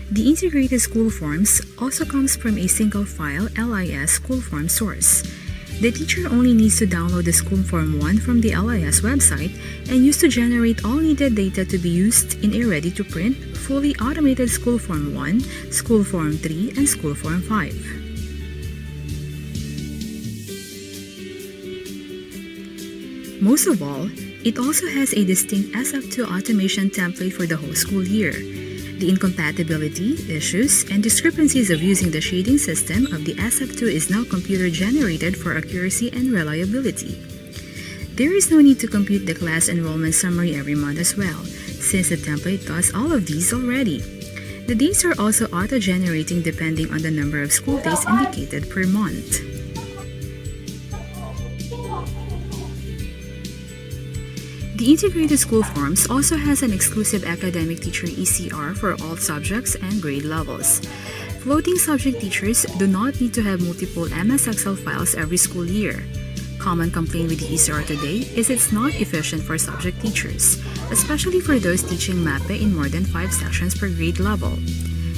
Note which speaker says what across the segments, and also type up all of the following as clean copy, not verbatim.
Speaker 1: The integrated school forms also comes from a single file LIS school form source. The teacher only needs to download the School Form 1 from the LIS website and use to generate all needed data to be used in a ready-to-print, fully automated School Form 1, School Form 3, and School Form 5. Most of all, it also has a distinct SF2 automation template for the whole school year. The incompatibility, issues, and discrepancies of using the shading system of the SF2 is now computer-generated for accuracy and reliability. There is no need to compute the class enrollment summary every month as well, since the template does all of these already. The dates are also auto-generating depending on the number of school days indicated per month. The Integrated School Forms also has an exclusive academic teacher ECR for all subjects and grade levels. Floating subject teachers do not need to have multiple MS Excel files every school year. Common complaint with the ECR today is it's not efficient for subject teachers, especially for those teaching MAPE in more than 5 sections per grade level.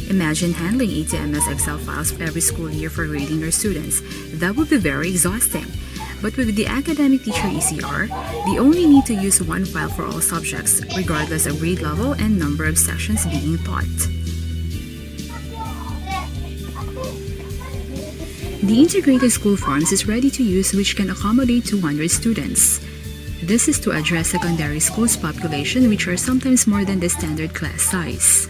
Speaker 1: Imagine handling 80 MS Excel files every school year for grading your students. That would be very exhausting. But with the academic teacher ECR, they only need to use one file for all subjects, regardless of grade level and number of sessions being taught. The Integrated School Forms is ready to use, which can accommodate 200 students. This is to address secondary schools population, which are sometimes more than the standard class size.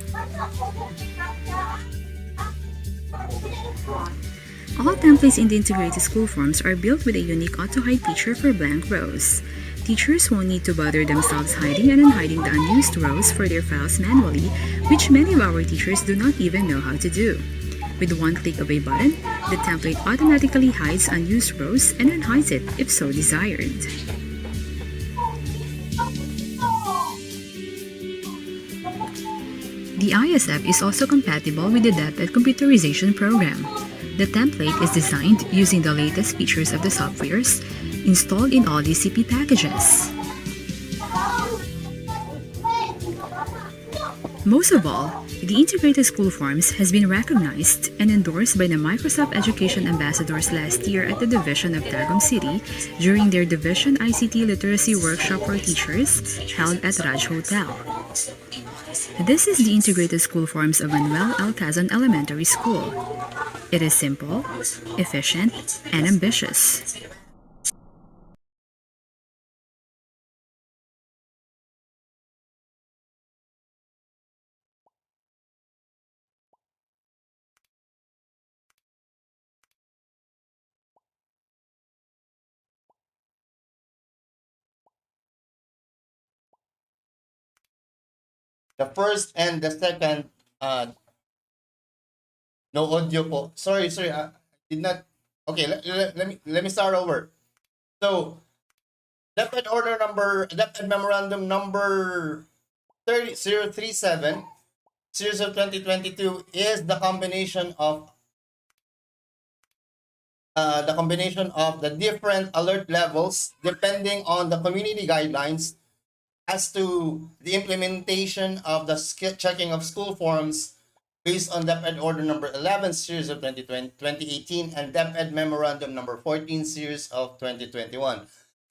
Speaker 1: All templates in the Integrated School Forms are built with a unique auto-hide feature for blank rows. Teachers won't need to bother themselves hiding and unhiding the unused rows for their files manually, which many of our teachers do not even know how to do. With one click of a button, the template automatically hides unused rows and unhides it if so desired. The ISF is also compatible with the DepEd computerization program. The template is designed using the latest features of the softwares installed in all DCP packages. Most of all, the Integrated School Forms has been recognized and endorsed by the Microsoft Education Ambassadors last year at the Division of Tagum City during their Division ICT Literacy Workshop for Teachers held at Raj Hotel. This is the Integrated School Forms of Manuel Alcazon Elementary School. It is simple, efficient, and ambitious.
Speaker 2: The first and the second, no audio po. Sorry, I did not. Okay, let me start over. So, DepEd Memorandum number 30037, series of 2022 is the combination of the different alert levels depending on the community guidelines as to the implementation of the checking of school forms based on DepEd Order number 11, series of 2018, and DepEd Memorandum number 14, series of 2021.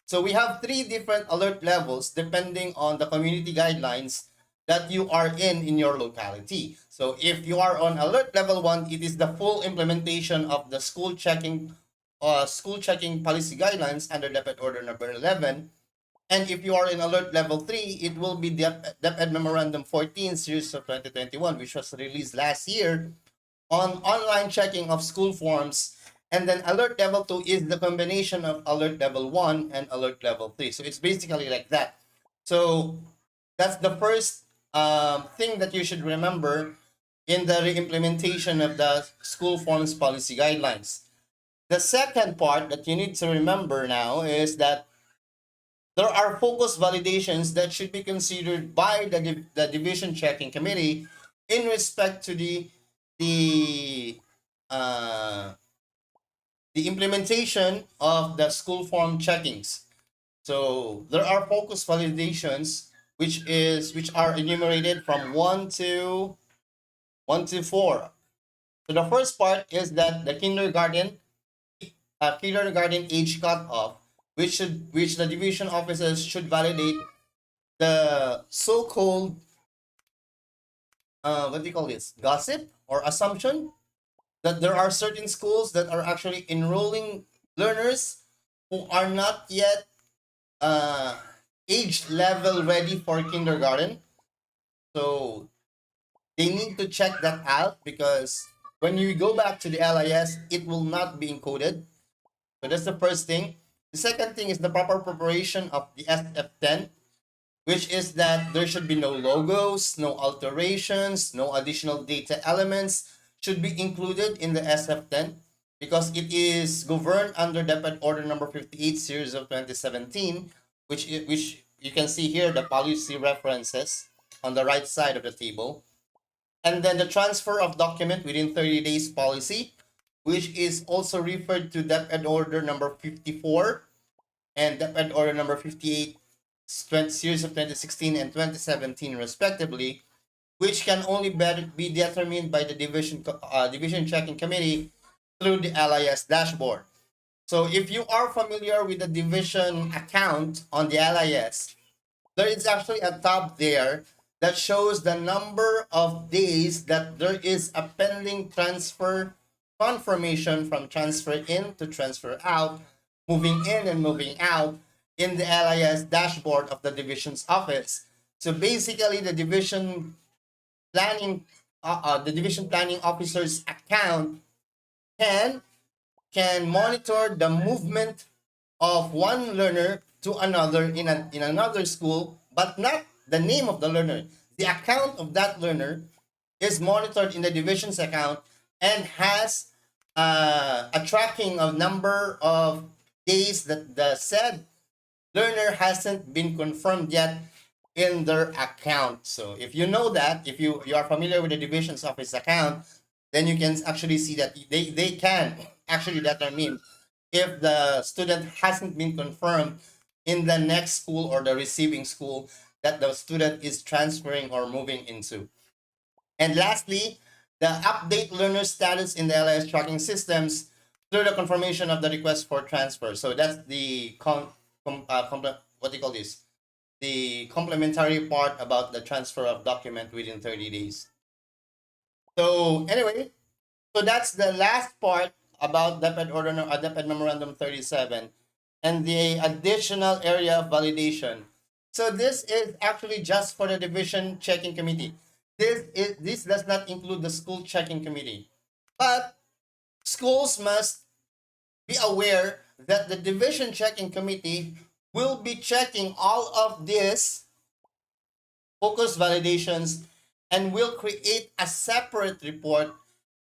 Speaker 2: So we have 3 different alert levels depending on the community guidelines that you are in your locality. So if you are on alert level 1, it is the full implementation of the school checking policy guidelines under DepEd Order number 11. And if you are in alert level 3, it will be DepEd Memorandum 14, series of 2021, which was released last year on online checking of school forms. And then alert level 2 is the combination of alert level 1 and alert level 3. So it's basically like that. So that's the first thing that you should remember in the reimplementation of the school forms policy guidelines. The second part that you need to remember now is that there are focus validations that should be considered by the division checking committee in respect to the implementation of the school form checkings. So there are focus validations which are enumerated from 1 to 1 to 4. So the first part is that the kindergarten age cutoff, which the division officers should validate the so-called what do you call this, gossip or assumption that there are certain schools that are actually enrolling learners who are not yet uh, age level ready for kindergarten. So they need to check that out because when you go back to the LIS, it will not be encoded. So that's the first thing. The second thing is the proper preparation of the SF10, which is that there should be no logos, no alterations, no additional data elements should be included in the SF10 because it is governed under DepEd Order number 58 series of 2017, which you can see here the policy references on the right side of the table. And then the transfer of document within 30 days policy, which is also referred to DepEd Order number 54 and DepEd Order number 58 series of 2016 and 2017 respectively, which can only be determined by the division checking committee through the LIS dashboard. So if you are familiar with the division account on the LIS, there is actually a tab there that shows the number of days that there is a pending transfer confirmation from transfer in to transfer out, moving in and moving out in the LIS dashboard of the division's office. So basically, the division planning officer's account can monitor the movement of one learner to another in another school, but not the name of the learner. The account of that learner is monitored in the division's account and has a tracking of number of days that the said learner hasn't been confirmed yet in their account. So if you know that, if you are familiar with the division's office account, then you can actually see that they can actually determine if the student hasn't been confirmed in the next school or the receiving school that the student is transferring or moving into. And lastly, the update learner status in the LIS tracking systems through the confirmation of the request for transfer. So that's the what do you call this? The complementary part about the transfer of document within 30 days. So anyway, so that's the last part about DepEd Order, DepEd Memorandum 37 and the additional area of validation. So this is actually just for the division checking committee. This does not include the school checking committee. But schools must be aware that the division checking committee will be checking all of these focus validations and will create a separate report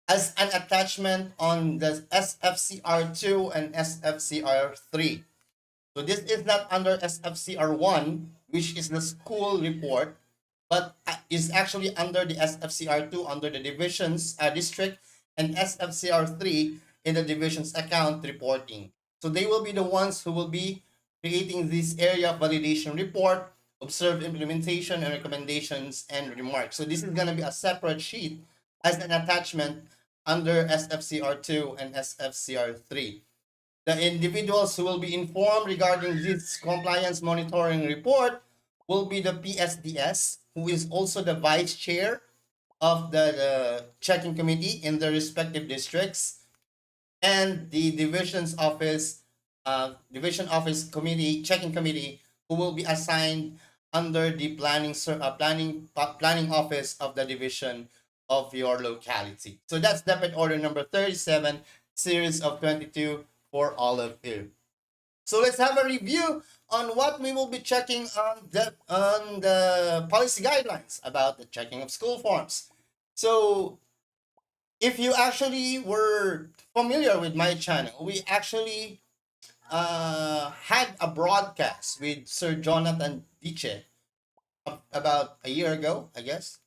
Speaker 2: as an attachment on the SFCR2 and SFCR3. So this is not under SFCR1, which is the school report, but is actually under the SFCR2 under the divisions district and SFCR3 in the division's account reporting. So they will be the ones who will be creating this area of validation report, observed implementation and recommendations and remarks. So this is going to be a separate sheet as an attachment under SFCR2 and SFCR3. The individuals who will be informed regarding this compliance monitoring report will be the PSDS, who is also the vice chair of the checking committee in the respective districts, and the division office committee, checking committee, who will be assigned under the planning office of the division of your locality. So that's DepEd Order number 37, series of 22 for all of you. So let's have a review on what we will be checking on the policy guidelines about the checking of school forms. So if you actually were familiar with my channel, we actually had a broadcast with Sir Jonathan Diche about a year ago, I guess,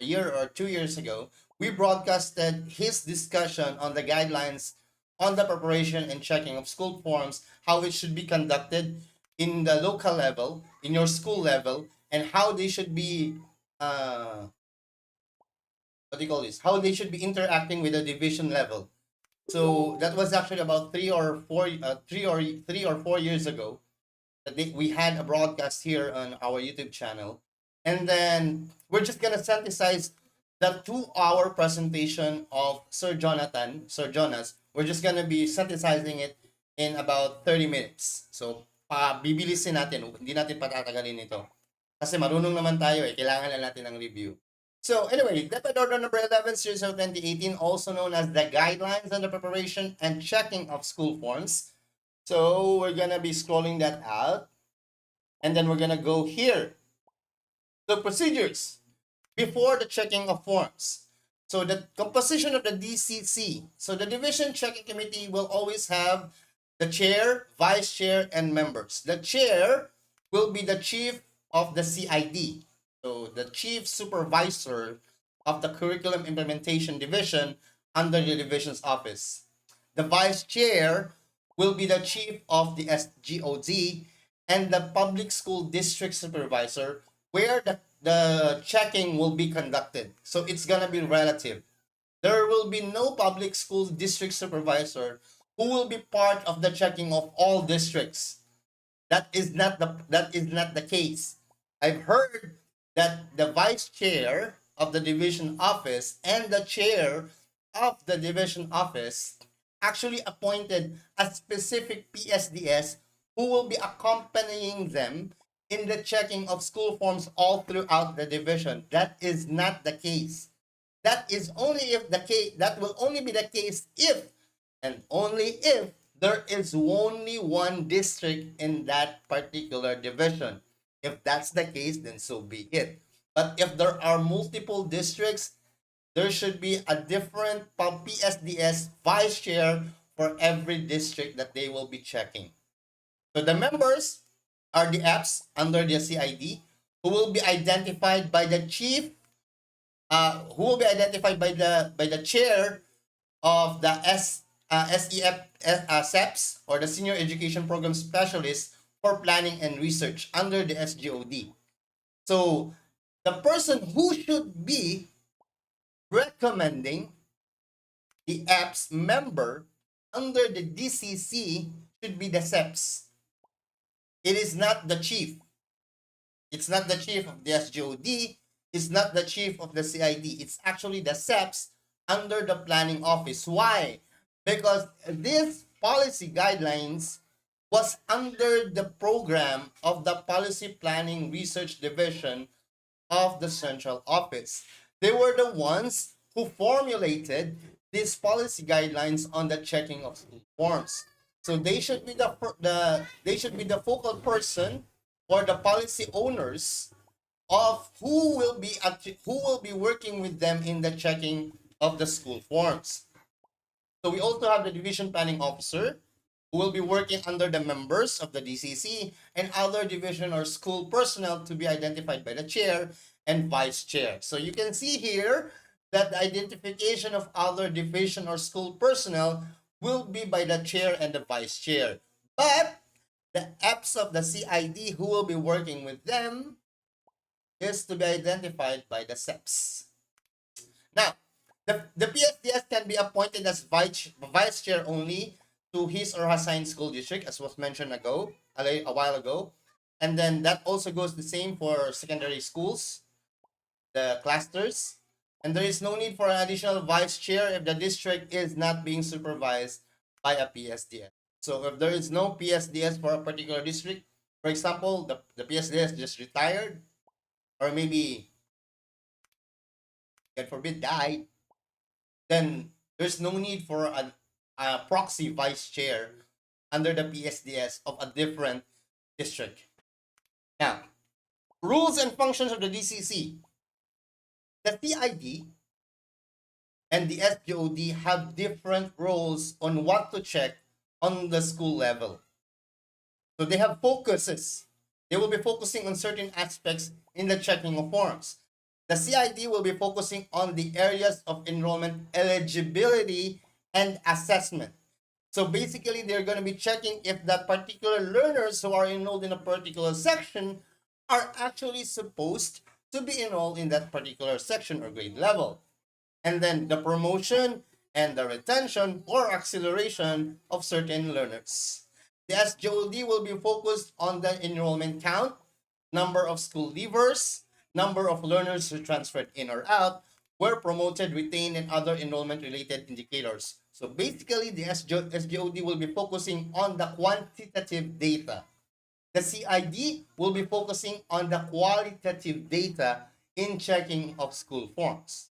Speaker 2: a year or 2 years ago. We broadcasted his discussion on the guidelines on the preparation and checking of school forms, how it should be conducted in the local level, in your school level, and how they should be do you call this? How they should be interacting with the division level. So that was actually about 3 or 4 years ago that we had a broadcast here on our YouTube channel, and then we're just gonna synthesize the 2 hour presentation of Sir Jonas. We're just gonna be synthesizing it in about 30 minutes. So bibilisin natin, hindi natin patatagalin ito. Kasi marunong naman tayo kailangan lang natin ng review. So anyway, DepEd Order number 11, series of 2018, also known as the Guidelines on the Preparation and Checking of School Forms. So we're gonna be scrolling that out, and then we're gonna go here. The procedures before the checking of forms. So the composition of the DCC. So the Division Checking Committee will always have the chair, vice chair, and members. The chair will be the chief of the CID. So the chief supervisor of the Curriculum Implementation Division under the division's office. The vice chair will be the chief of the SGOD and the public school district supervisor, where the checking will be conducted. So it's gonna be relative. There will be no public school district supervisor who will be part of the checking of all districts. That is not the case. I've heard that the vice chair of the division office and the chair of the division office actually appointed a specific PSDS who will be accompanying them in the checking of school forms all throughout the division. That is not the case. That is only if the case, that will only be the case if and only if there is only one district in that particular division. If that's the case, then so be it. But if there are multiple districts, there should be a different PSDS vice chair for every district that they will be checking. So the members are the apps under the CID who will be identified by the chief, who will be identified by the chair of the SEPS or the Senior Education Program Specialist for Planning and Research under the SGOD. So the person who should be recommending the apps member under the DCC should be the SEPS. It is not the chief. It's not the chief of the SGOD. It's not the chief of the CID. It's actually the SEPS under the planning office. Why? Because this policy guidelines was under the program of the Policy Planning Research Division of the central office. They were the ones who formulated these policy guidelines on the checking of school forms. So they should be the focal person or the policy owners of who will be working with them in the checking of the school forms. So we also have the division planning officer who will be working under the members of the DCC and other division or school personnel to be identified by the chair and vice chair. So you can see here that the identification of other division or school personnel will be by the chair and the vice chair. But the apps of the CID who will be working with them is to be identified by the SEPS. Now, the PSDS can be appointed as vice chair only to his or her assigned school district, as was mentioned a while ago. And then that also goes the same for secondary schools, the clusters. And there is no need for an additional vice chair if the district is not being supervised by a PSDS. So if there is no PSDS for a particular district, for example, the PSDS just retired, or maybe, God forbid, died, then there's no need for a proxy vice chair under the PSDS of a different district. Now, rules and functions of the DCC. The CID and the SGOD have different roles on what to check on the school level. So they have focuses. They will be focusing on certain aspects in the checking of forms. The CID will be focusing on the areas of enrollment eligibility and assessment. So basically, they're going to be checking if the particular learners who are enrolled in a particular section are actually supposed to be enrolled in that particular section or grade level. and then the promotion and the retention or acceleration of certain learners. The SGOD will be focused on the enrollment count, number of school leavers, number of learners who transferred in or out, were promoted, retained, and other enrollment-related indicators. So basically, the SGOD will be focusing on the quantitative data. The CID will be focusing on the qualitative data in checking of school forms.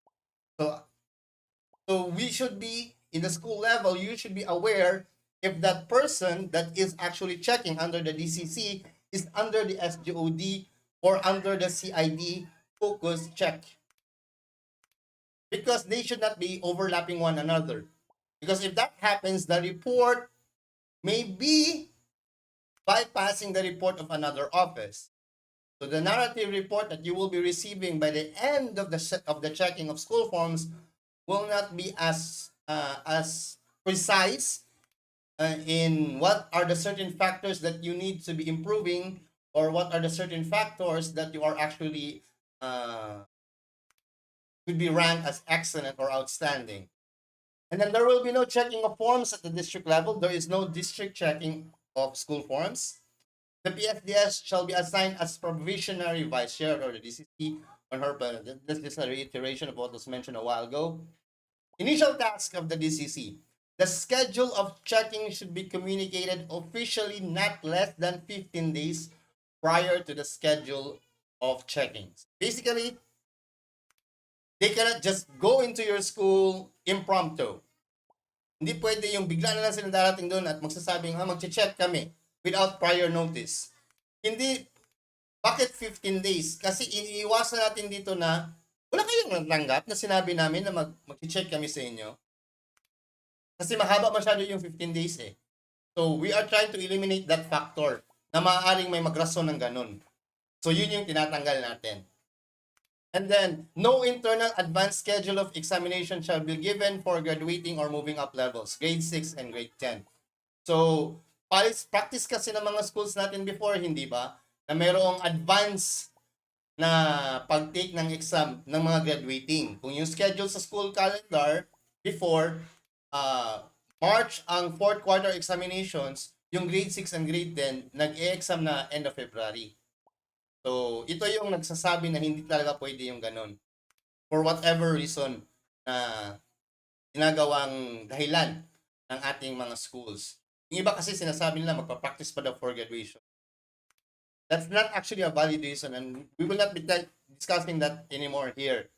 Speaker 2: So, so we should be, in the school level, you should be aware if that person that is actually checking under the DCC is under the SGOD or under the CID focus check. Because they should not be overlapping one another. Because if that happens, the report may be bypassing the report of another office. So the narrative report that you will be receiving by the end of the checking of school forms will not be as precise in what are the certain factors that you need to be improving, or what are the certain factors that you are actually could be ranked as excellent or outstanding. And then there will be no checking of forms at the district level. There is no district checking of school forms. The PSDS shall be assigned as provisionary vice chair or the DCC on her. This is a reiteration of what was mentioned a while ago. Initial task of the DCC. The schedule of checking should be communicated officially not less than 15 days prior to the schedule of checking. Basically, they cannot just go into your school impromptu. Hindi pwede yung bigla na lang sila darating doon at magsasabing, mag-check kami without prior notice. Hindi, bakit 15 days? Kasi iniiwasan natin dito na wala kayong natanggap na sinabi namin na mag-check kami sa inyo. Kasi mahaba masyado yung 15 days eh. So, we are trying to eliminate that factor na maaaring may magrason ng ganun. So, yun yung tinatanggal natin. And then, no internal advanced schedule of examination shall be given for graduating or moving up levels, grade 6 and grade 10. So, practice kasi ng mga schools natin before, hindi ba? Na mayroong advance na pag-take ng exam ng mga graduating. Kung yung schedule sa school calendar before, March ang 4th quarter examinations, yung grade 6 and grade 10, nag-e-exam na end of February. So, ito yung nagsasabi na hindi talaga pwede yung ganun. For whatever reason na ginagawang dahilan ng ating mga schools. Yung iba kasi sinasabi nila magpa-practice pa daw for graduation. That's not actually a valid reason, and we will not be discussing that anymore here.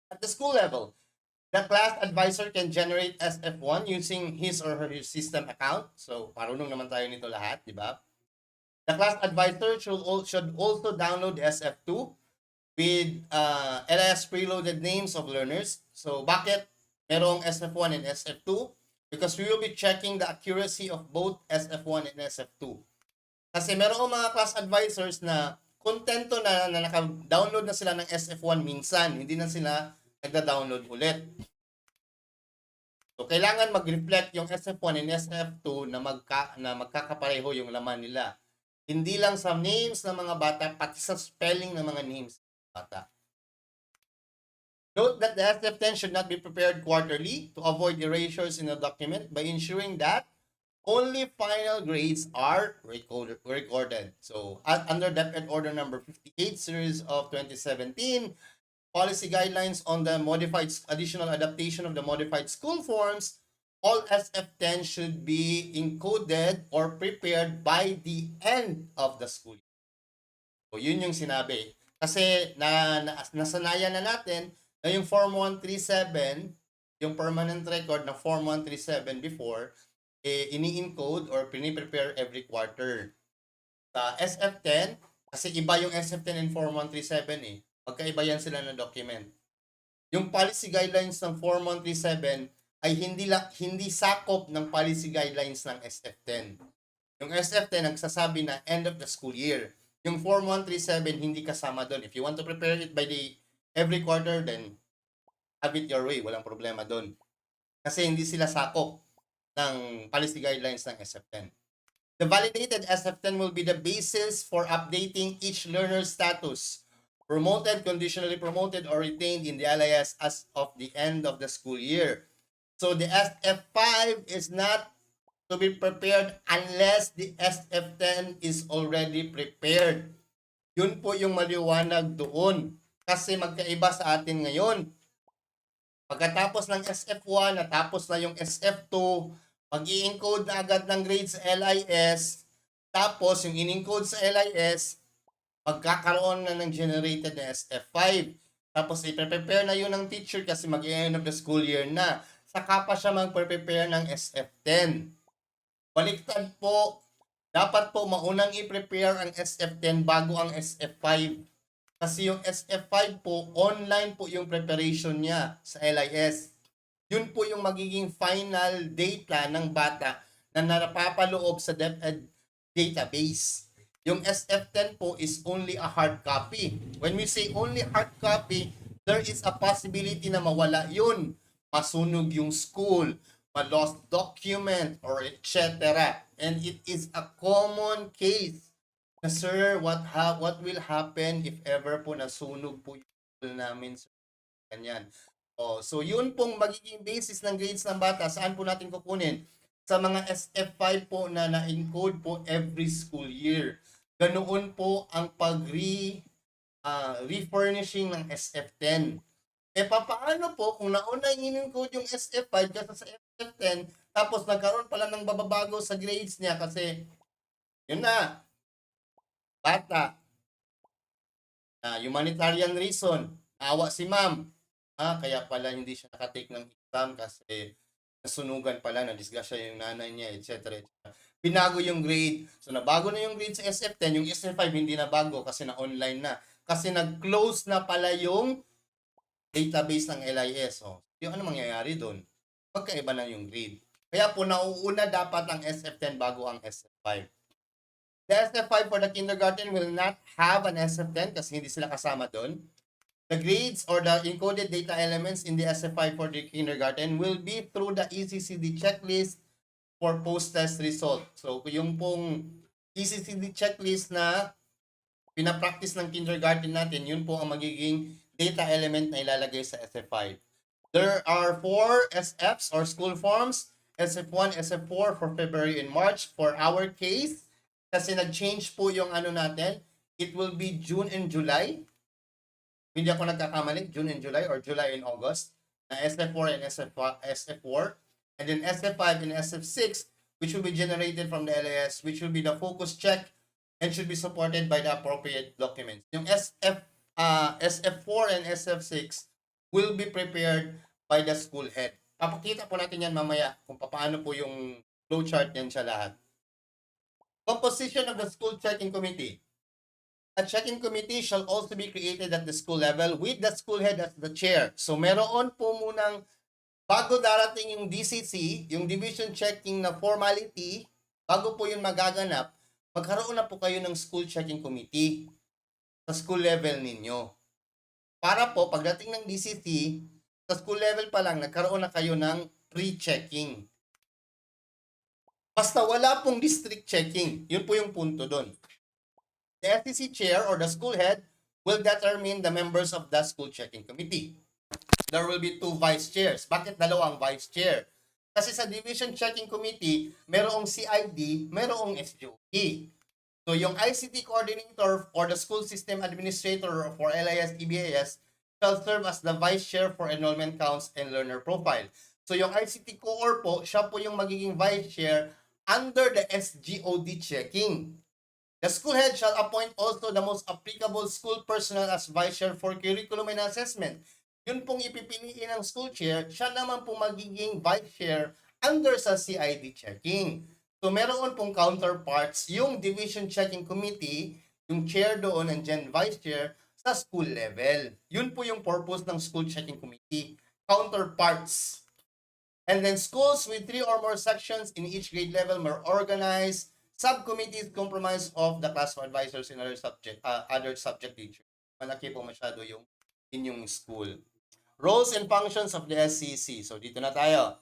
Speaker 2: At the school level, the class advisor can generate SF1 using his or her system account. So, marunong naman tayo nito lahat, di ba? The class advisor should also download the SF2 with LS preloaded names of learners. So, bakit merong SF1 and SF2? Because we will be checking the accuracy of both SF1 and SF2. Kasi merong mga class advisors na kontento na naka-download na sila ng SF1 minsan, hindi na sila nagda-download ulit. So, kailangan mag-reflect yung SF1 and SF2 na magkakapareho yung laman nila. Hindi lang sa names ng mga bata, pati sa spelling ng mga names ng bata. Note that the SF10 should not be prepared quarterly to avoid erasures in the document by ensuring that only final grades are recorded. So, under DepEd Order number 58, series of 2017, policy guidelines on the modified additional adaptation of the modified school forms, all SF10 should be encoded or prepared by the end of the school year. So, yun yung sinabi. Kasi nasanayan na natin na yung Form 137, yung permanent record na Form 137 before, ini-encode or pini-prepare every quarter. Sa SF10, kasi iba yung SF10 and Form 137 eh. Magkaiba yan sila ng document. Yung policy guidelines ng Form 137 ay hindi sakop ng policy guidelines ng SF10. Yung SF10 nagsasabi na end of the school year. Yung Form 137 hindi kasama doon. If you want to prepare it by the every quarter, then have it your way. Walang problema doon. Kasi hindi sila sakop ng policy guidelines ng SF10. The validated SF10 will be the basis for updating each learner's status promoted, conditionally promoted, or retained in the LIS as of the end of the school year. So the SF5 is not to be prepared unless the SF10 is already prepared. Yun po yung maliwanag doon. Kasi magkaiba sa atin ngayon. Pagkatapos ng SF1, natapos na yung SF2, mag-i-encode na agad ng grades sa LIS, tapos yung in-encode sa LIS, magkakaroon na ng generated na SF5. Tapos i-prepare na yun ng teacher kasi mag-end of the school year na. Saka pa siya mag-prepare ng SF10. Baliktad po, dapat po maunang i-prepare ang SF10 bago ang SF5. Kasi yung SF5 po, online po yung preparation niya sa LIS. Yun po yung magiging final data ng bata na napapaloob sa DepEd database. Yung SF10 po is only a hard copy. When we say only hard copy, there is a possibility na mawala yun. Masunog yung school, ma-lost document, or etc. And it is a common case. Sir, what will happen if ever po nasunog po yung school namin? Ganyan. So yun pong magiging basis ng grades ng bata. Saan po natin kukunin? Sa mga SF5 po na na-encode po every school year. Ganoon po ang refurnishing ng SF10. Papaano po kung nauna in-encode yung SF5 kasi sa SF10, tapos nagkaroon pala ng bababago sa grades niya kasi yun na, bata, humanitarian reason, awa si ma'am, kaya pala hindi siya nakatake ng exam kasi nasunugan pala, nadisgrasya yung nanay niya, etc. Binago yung grade. So, nabago na yung grade sa SF10, yung SF5 hindi na bago kasi na-online na. Kasi nag-close na pala yung database ng LIS. Yung ano mangyayari doon? Magkaiba na yung grade. Kaya po, nauuna dapat ang SF10 bago ang SF5. The SF5 for the kindergarten will not have an SF10 kasi hindi sila kasama doon. The grades or the encoded data elements in the SF5 for the kindergarten will be through the ECCD checklist for post-test result. So, yung pong ECCD checklist na pinapractice ng kindergarten natin, yun po ang magiging data element na ilalagay sa SF5. There are 4 SFs or school forms, SF1, SF4 for February and March. For our case, kasi nag-change po yung ano natin, it will be June and July. Hindi ako nagkakamali, June and July or July and August, na SF4 and SF4. And then SF5 and SF6, which will be generated from the LAS, which will be the focus check and should be supported by the appropriate documents. Yung SF4 and SF6 will be prepared by the school head. Papakita po natin yan mamaya kung paano po yung flowchart yan siya lahat. Composition of the school checking committee. A checking committee shall also be created at the school level with the school head as the chair. So meron po munang bago darating yung DCC, yung division checking na formality, bago po yun magaganap, magkaroon na po kayo ng school checking committee sa school level ninyo. Para po, pagdating ng DCC, sa school level pa lang, nagkaroon na kayo ng pre-checking. Basta wala pong district checking. Yun po yung punto doon. The SCC chair or the school head will determine the members of the school checking committee. There will be 2 vice chairs. Bakit dalawang vice chair? Kasi sa division checking committee, merong CID, merong SGOT. So yung ICT coordinator or the school system administrator for LIS EBAS shall serve as the vice chair for enrollment counts and learner profile. So yung ICT core po, siya po yung magiging vice chair under the SGOT checking. The school head shall appoint also the most applicable school personnel as vice chair for curriculum and assessment. Yun pong ipipiliin ng school chair, siya naman pong magiging vice chair under sa CID checking. So meron pong counterparts yung division checking committee, yung chair doon and then vice chair sa school level. Yun po yung purpose ng school checking committee. Counterparts. And then schools with 3 or more sections in each grade level are organized. Subcommittees comprised of the class advisors and other subject teachers. Malaki po masyado yung inyong school. Roles and functions of the SCC. So dito na tayo.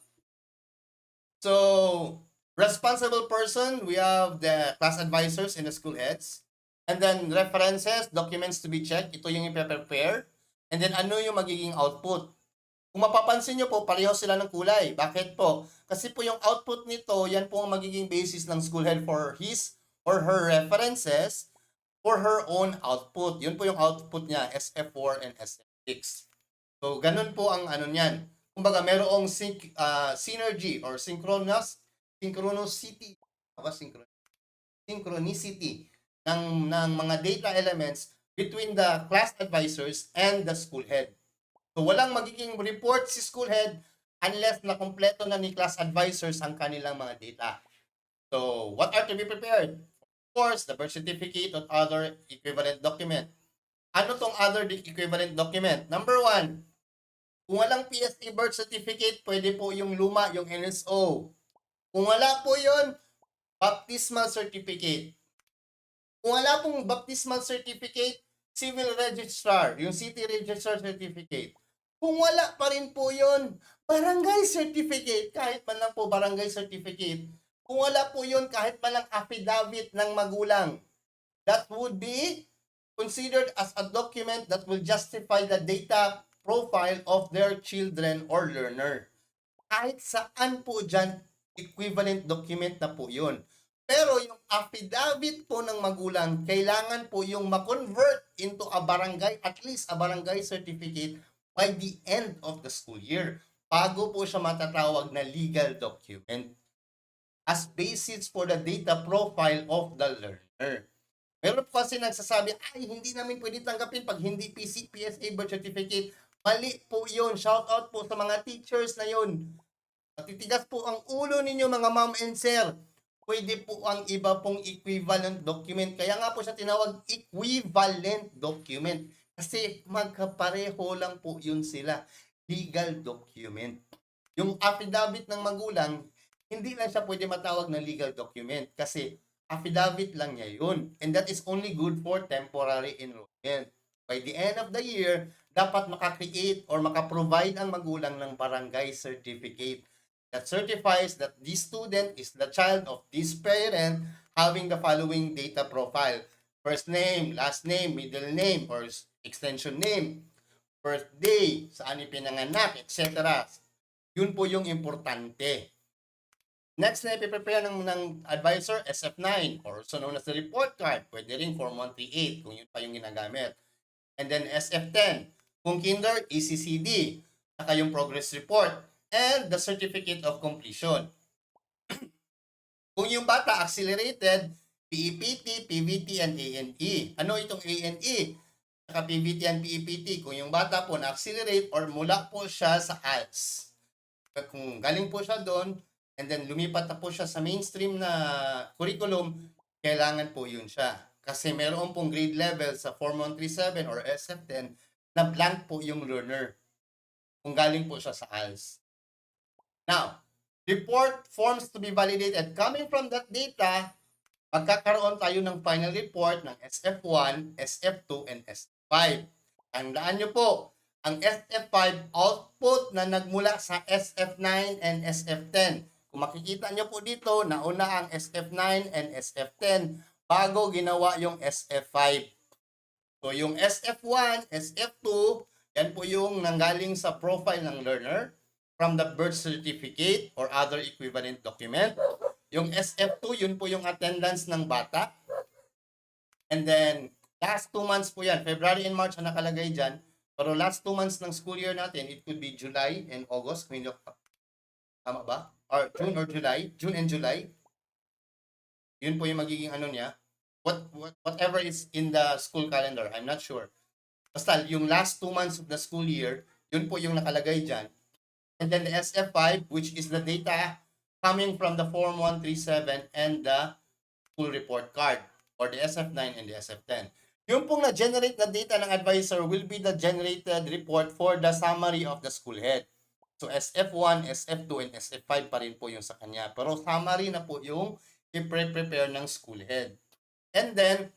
Speaker 2: So responsible person, we have the class advisors and the school heads. And then references, documents to be checked, ito yung i-prepare. And then ano yung magiging output. Kung mapapansin nyo po, pareho sila ng kulay. Bakit po? Kasi po yung output nito, yan po ang magiging basis ng school head for his or her references for her own output. Yun po yung output niya, SF4 and SF6. So, ganun po ang ano niyan. Kumbaga, merong synergy or synchronicity. Synchronicity ng mga data elements between the class advisors and the school head. So, walang magiging report si school head unless na kompleto na ni class advisors ang kanilang mga data. So, what are to be prepared? Of course, the birth certificate or other equivalent document. Ano tong other equivalent document? Number 1, kung walang PSA birth certificate, pwede po yung luma, yung NSO. Kung wala po yun, baptismal certificate. Kung wala pong baptismal certificate, civil registrar, yung city register certificate. Kung wala pa rin po yun, barangay certificate, kahit man lang po barangay certificate. Kung wala po yun, kahit man lang affidavit ng magulang, that would be considered as a document that will justify the data profile of their children or learner. Kahit saan po dyan, equivalent document na po yun. Pero yung affidavit po ng magulang, kailangan po yung ma-convert into a barangay, at least a barangay certificate by the end of the school year. Bago po siya matatawag na legal document as basis for the data profile of the learner. Meron po kasi nagsasabi, ay, hindi namin pwede tanggapin pag hindi PSA birth certificate. Mali po yun. Shout out po sa mga teachers na yun. Matitigas po ang ulo ninyo mga ma'am and sir. Pwede po ang iba pong equivalent document. Kaya nga po siya tinawag equivalent document. Kasi magkapareho lang po yun sila. Legal document. Yung affidavit ng magulang, hindi lang siya pwede matawag na legal document. Kasi affidavit lang niya yun. And that is only good for temporary enrollment. By the end of the year, dapat makakreate or makaprovide ang magulang ng barangay certificate that certifies that this student is the child of this parent having the following data profile. First name, last name, middle name, or extension name, birthday, saan ipinanganak, etc. Yun po yung importante. Next na ipiprepare ng advisor, SF9 or also known as the report card. Pwede rin Form 138 kung yun pa yung ginagamit. And then SF10, kung kinder, ECCD, saka yung progress report, and the certificate of completion. Kung yung bata accelerated, PEPT, PVT, and ANE. Ano itong ANE? Saka PVT and PEPT. Kung yung bata po na-accelerate or mula po siya sa ALS. Kung galing po siya doon, and then lumipat na po siya sa mainstream na curriculum, kailangan po yun siya. Kasi meron pong grade level sa Form 137 or SF10 na blank po yung learner kung galing po siya sa ALS. Now, report forms to be validated. Coming from that data, magkakaroon tayo ng final report ng SF1, SF2, and SF5. Tandaan nyo po, ang SF5 output na nagmula sa SF9 and SF10. Kung makikita nyo po dito, nauna ang SF9 and SF10 bago ginawa yung SF5. So yung SF1, SF2, yan po yung nanggaling sa profile ng learner from the birth certificate or other equivalent document. Yung SF2, yun po yung attendance ng bata. And then, last 2 months po yan. February and March ang nakalagay dyan. Pero last 2 months ng school year natin, it could be July and August. Tama ba? Or June or July. June and July. Yun po yung magiging ano niya. Whatever is in the school calendar. I'm not sure. Basta yung last 2 months of the school year, yun po yung nakalagay dyan. And then the SF5, which is the data coming from the Form 137 and the school report card, or the SF9 and the SF10. Yung pong na-generate na data ng advisor will be the generated report for the summary of the school head. So SF1, SF2, and SF5 pa rin po yung sa kanya. Pero summary na po yung i-prepare ng school head. And then,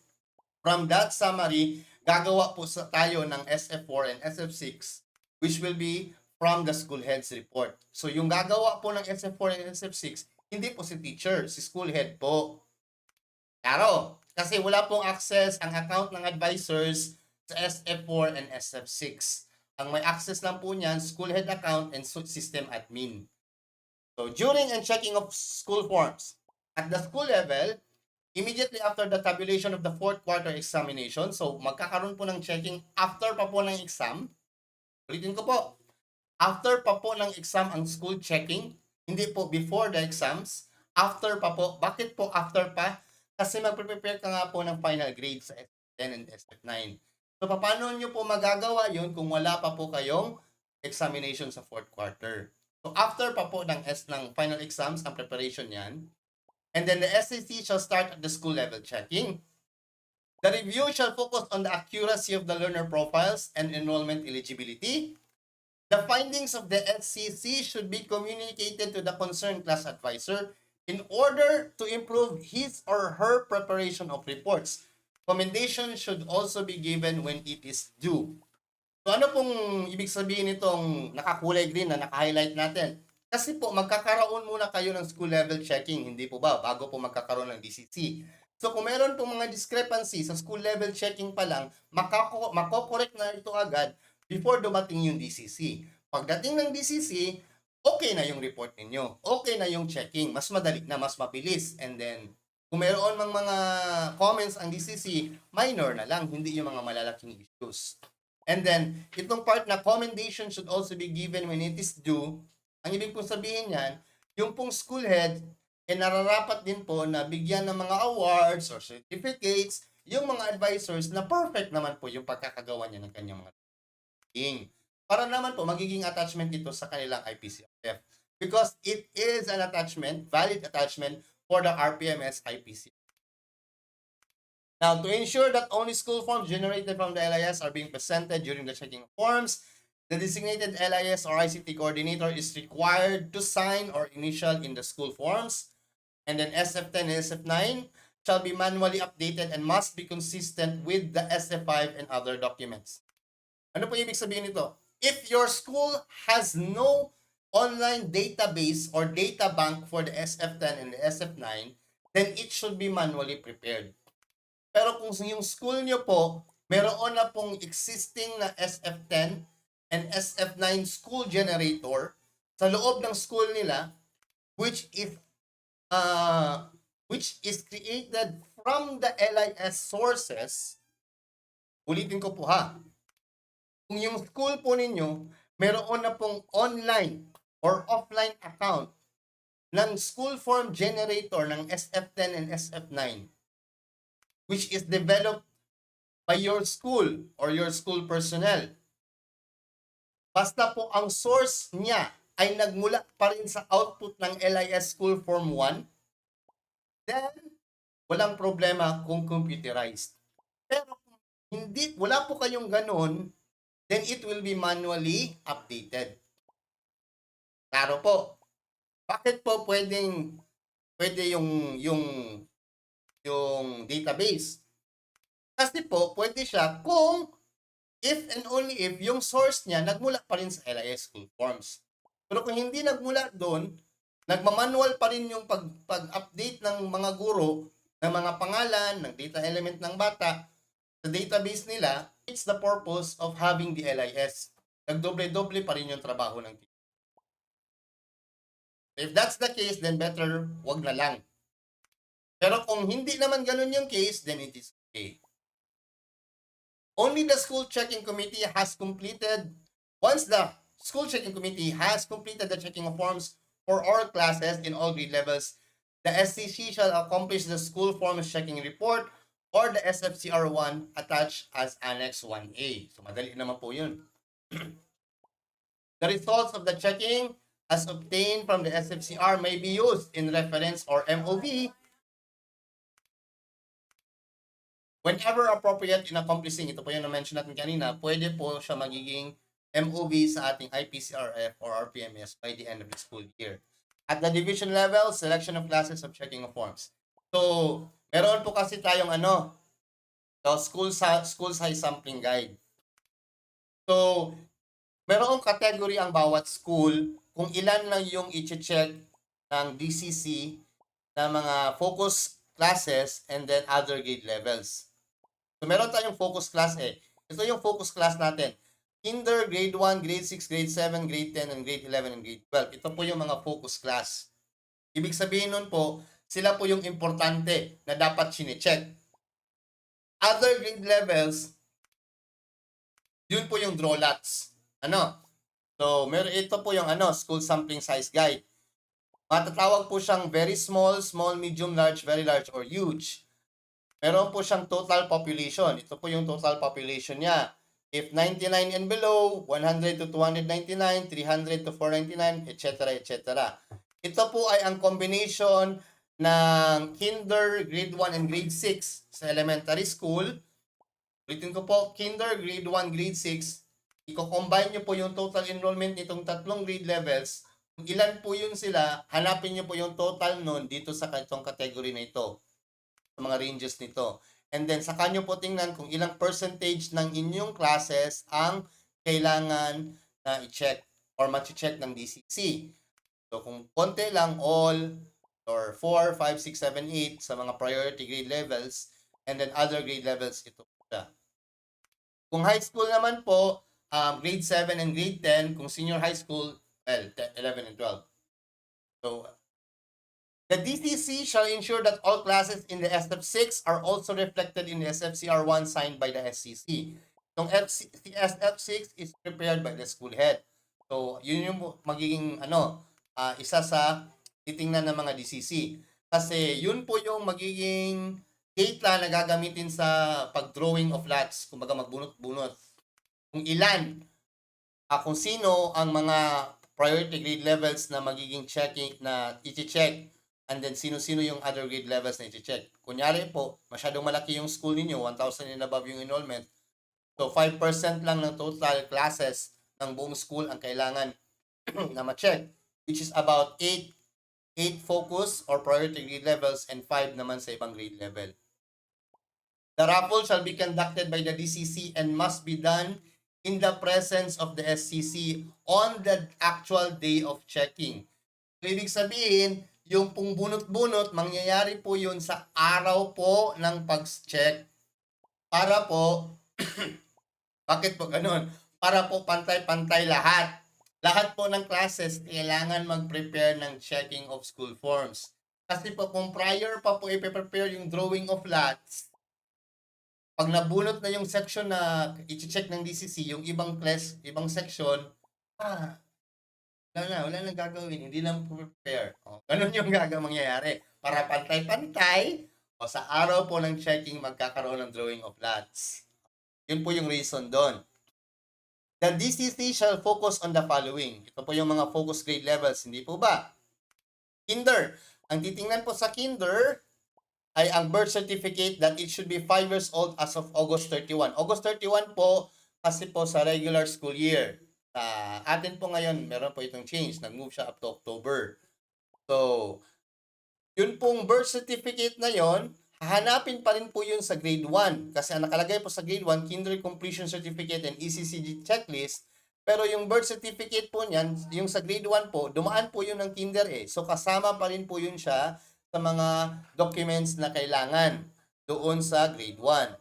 Speaker 2: from that summary, gagawa po tayo ng SF4 and SF6, which will be from the school head's report. So yung gagawa po ng SF4 and SF6, hindi po si teacher, si school head po. Klaro? Kasi wala pong access ang account ng advisors sa SF4 and SF6. Ang may access lang po niyan, school head account and system admin. So during and checking of school forms, at the school level, immediately after the tabulation of the fourth quarter examination, so magkakaroon po ng checking after pa po ng exam. Ulitin ko po, after pa po ng exam ang school checking, hindi po before the exams, after pa po. Bakit po after pa? Kasi magpe-prepare ka nga po ng final grade sa SF10 and SF9. So paano nyo po magagawa yun kung wala pa po kayong examination sa fourth quarter? So after pa po ng final exams, ang preparation yan, and then the SAC shall start at the school level checking. The review shall focus on the accuracy of the learner profiles and enrollment eligibility. The findings of the SCC should be communicated to the concerned class advisor in order to improve his or her preparation of reports. Commendation should also be given when it is due. So ano pong ibig sabihin nitong nakakulay green na naka-highlight natin? Kasi po magkakaroon muna kayo ng school level checking, hindi po ba? Bago po magkakaroon ng DCC. So kung meron pong mga discrepancy sa school level checking pa lang, makokorek na ito agad before dumating yung DCC. Pagdating ng DCC, okay na yung report ninyo. Okay na yung checking. Mas madali na, mas mabilis. And then, kung mayroon mang mga comments ang DCC, minor na lang, hindi yung mga malalaking issues. And then, itong part na commendation should also be given when it is due, ang ibig pong sabihin yan, yung pong school head, nararapat din po na bigyan ng mga awards or certificates, yung mga advisors na perfect naman po yung pagkakagawa niya ng kanyang mga thing. Para naman po magiging attachment dito sa kanilang IPCRF. Because it is an attachment, valid attachment for the RPMS IPC. Now, to ensure that only school forms generated from the LIS are being presented during the checking of forms, the designated LIS or ICT coordinator is required to sign or initial in the school forms, and then SF10 and SF9 shall be manually updated and must be consistent with the SF5 and other documents. Ano po ibig sabihin nito? If your school has no online database or data bank for the SF10 and the SF9, then it should be manually prepared. Pero kung yung school nyo po, meron na pong existing na SF10 and SF9 school generator sa loob ng school nila, which is created from the LIS sources. Ulitin ko po ha. Kung yung school po ninyo, meron na pong online or offline account ng school form generator ng SF10 and SF9, which is developed by your school or your school personnel. Basta po ang source niya ay nagmula pa rin sa output ng LIS School Form 1, then walang problema kung computerized. Pero kung wala po kayong ganun, then it will be manually updated. Klaro po. Bakit po pwede yung database? Kasi po, pwede siya kung if and only if yung source niya nagmula pa rin sa LIS School Forms. Pero kung hindi nagmula doon, nagmamanual pa rin yung pag-update ng mga guro ng mga pangalan, ng data element ng bata sa database nila, it's the purpose of having the LIS. Nagdoble-doble pa rin yung trabaho ng teacher. If that's the case, then better wag na lang. Pero kung hindi naman ganun yung case, then it is okay. Only the school checking committee has completed, once the school checking committee has completed the checking of forms for all classes in all grade levels, the SCC shall accomplish the school forms checking report or the SFCR1 attached as Annex 1A. So madali naman po yun. The results of the checking as obtained from the SFCR may be used in reference or MOV whenever appropriate in accomplishing, ito po yung na-mention natin kanina, pwede po siya magiging MOV sa ating IPCRF or RPMS by the end of the school year. At the division level, selection of classes of checking of forms. So, meron po kasi tayong school size sampling guide. So, merong category ang bawat school kung ilan lang yung i-check ng DCC na mga focus classes and then other grade levels. So meron tayong focus class eh. Ito yung focus class natin. Kinder, grade 1, grade 6, grade 7, grade 10, and grade 11, and grade 12. Ito po yung mga focus class. Ibig sabihin nun po, sila po yung importante na dapat sine-check. Other grade levels, yun po yung draw lots. So, ito po yung school sampling size guide. Matatawag po siyang very small, small, medium, large, very large, or huge. Meron po siyang total population. Ito po yung total population niya. If 99 and below, 100 to 299, 300 to 499, etc. etc. Ito po ay ang combination ng kinder, grade 1, and grade 6 sa elementary school. Ulitin ko po, kinder, grade 1, grade 6. I-combine nyo po yung total enrollment nitong tatlong grade levels. Kung ilan po yun sila, hanapin nyo po yung total nun dito sa itong category na ito. Sa mga ranges nito. And then, saka nyo po tingnan kung ilang percentage ng inyong classes ang kailangan na i-check or ma-check ng DCC. So, kung konti lang, all, or 4, 5, 6, 7, 8 sa mga priority grade levels, and then other grade levels, ito po siya. Kung high school naman po, grade 7 and grade 10, kung senior high school, 11 and 12. So, the DCC shall ensure that all classes in the SF6 are also reflected in the SFCR1 signed by the SCC. Itong SF6 is prepared by the school head. So, yun yung magiging isa sa titingnan ng mga DCC. Kasi yun po yung magiging data na gagamitin sa pag-drawing of lots, kumbaga magbunot-bunot. Kung ilan, kung sino ang mga priority grade levels na magiging checking, na i-check, and then sino-sino yung other grade levels na i-check. Kunyari po, masyadong malaki yung school ninyo, 1,000 and above yung enrollment, so 5% lang ng total classes ng buong school ang kailangan na ma-check, which is about 8 focus or priority grade levels and 5 naman sa ibang grade level. The raffle shall be conducted by the DCC and must be done in the presence of the SCC on the actual day of checking. So, ibig sabihin, yung pong bunot-bunot, mangyayari po yun sa araw po ng pag-check. Para po, bakit po ganun? Para po pantay-pantay lahat. Lahat po ng classes, kailangan mag-prepare ng checking of school forms. Kasi po, kung prior pa po i-prepare yung drawing of lots, pag nabunot na yung section na i-check ng DCC, yung ibang class, ibang section, wala nang gagawin, hindi lang prepare. Ganun yung mangyayari. Para pantay-pantay, sa araw po ng checking, magkakaroon ng drawing of lots. Yun po yung reason doon. The DCC shall focus on the following. Ito po yung mga focus grade levels, hindi po ba? Kinder. Ang titingnan po sa kinder ay ang birth certificate that it should be 5 years old as of August 31. August 31 po kasi po sa regular school year. Atin po ngayon, meron po itong change. Nag-move siya up to October. So, yun pong birth certificate na yon, hahanapin pa rin po yun sa grade 1. Kasi ang nakalagay po sa grade 1, Kinder Completion Certificate and ECCG Checklist. Pero yung birth certificate po niyan, yung sa grade 1 po, dumaan po yun ng kinder eh. So, kasama pa rin po yun siya sa mga documents na kailangan doon sa grade 1.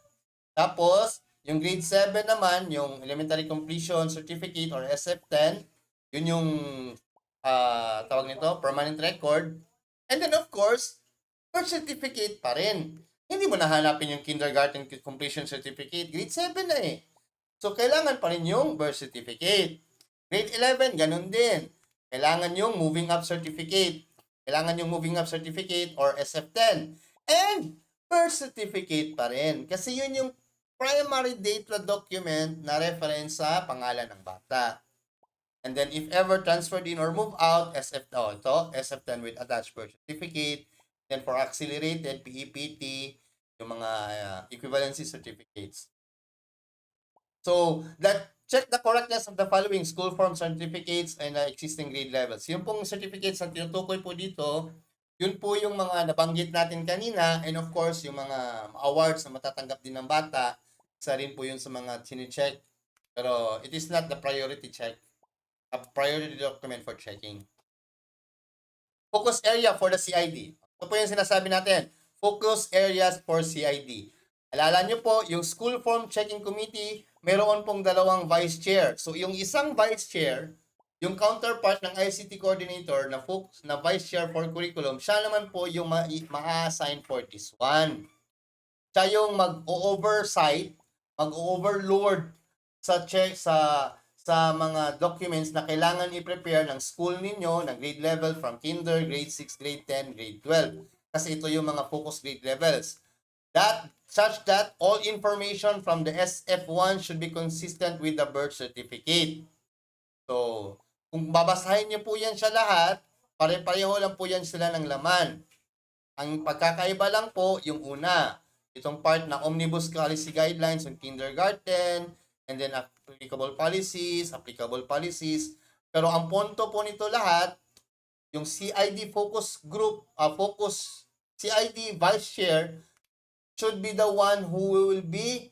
Speaker 2: Tapos, yung grade 7 naman, yung Elementary Completion Certificate or SF10, yun yung tawag nito, permanent record. And then of course, birth certificate pa rin. Hindi mo nahanapin yung Kindergarten Completion Certificate, grade 7 na eh. So, kailangan pa rin yung birth certificate. Grade 11, ganun din. Kailangan yung moving up certificate. Kailangan yung moving up certificate or SF10. And birth certificate pa rin. Kasi yun yung primary data document na reference sa pangalan ng bata. And then if ever transferred in or moved out, SF10 with attached birth certificate. Then for accelerated, PEPT, yung mga equivalency certificates. So, check the correctness of the following school form certificates and existing grade levels. Yung pong certificates na tinutukoy po dito, yun po yung mga nabanggit natin kanina, and of course, yung mga awards na matatanggap din ng bata, isa rin po yun sa mga chine-check. Pero it is not the priority check, a priority document for checking. Focus area for the CID. Ito po yung sinasabi natin. focus areas for CID. Alala nyo po, yung School Form Checking Committee, mayroon pong dalawang vice chair. So, yung isang vice chair, yung counterpart ng ICT coordinator na focus na vice chair for curriculum, siya naman po yung ma-assign for this one. Siya yung mag-oversight, mag-overlord sa check sa mga documents na kailangan i-prepare ng school ninyo, ng grade level from kinder, grade 6, grade 10, grade 12. Kasi ito yung mga focus grade levels. Such that all information from the SF1 should be consistent with the birth certificate. So, kung babasahin niyo po yan siya lahat, pare-pareho lang po yan sila ng laman. Ang pagkakaiba lang po, yung una, itong part na omnibus policy guidelines on kindergarten, and then applicable policies. Pero ang punto po nito lahat, yung CID focus group, CID vice chair should be the one who will be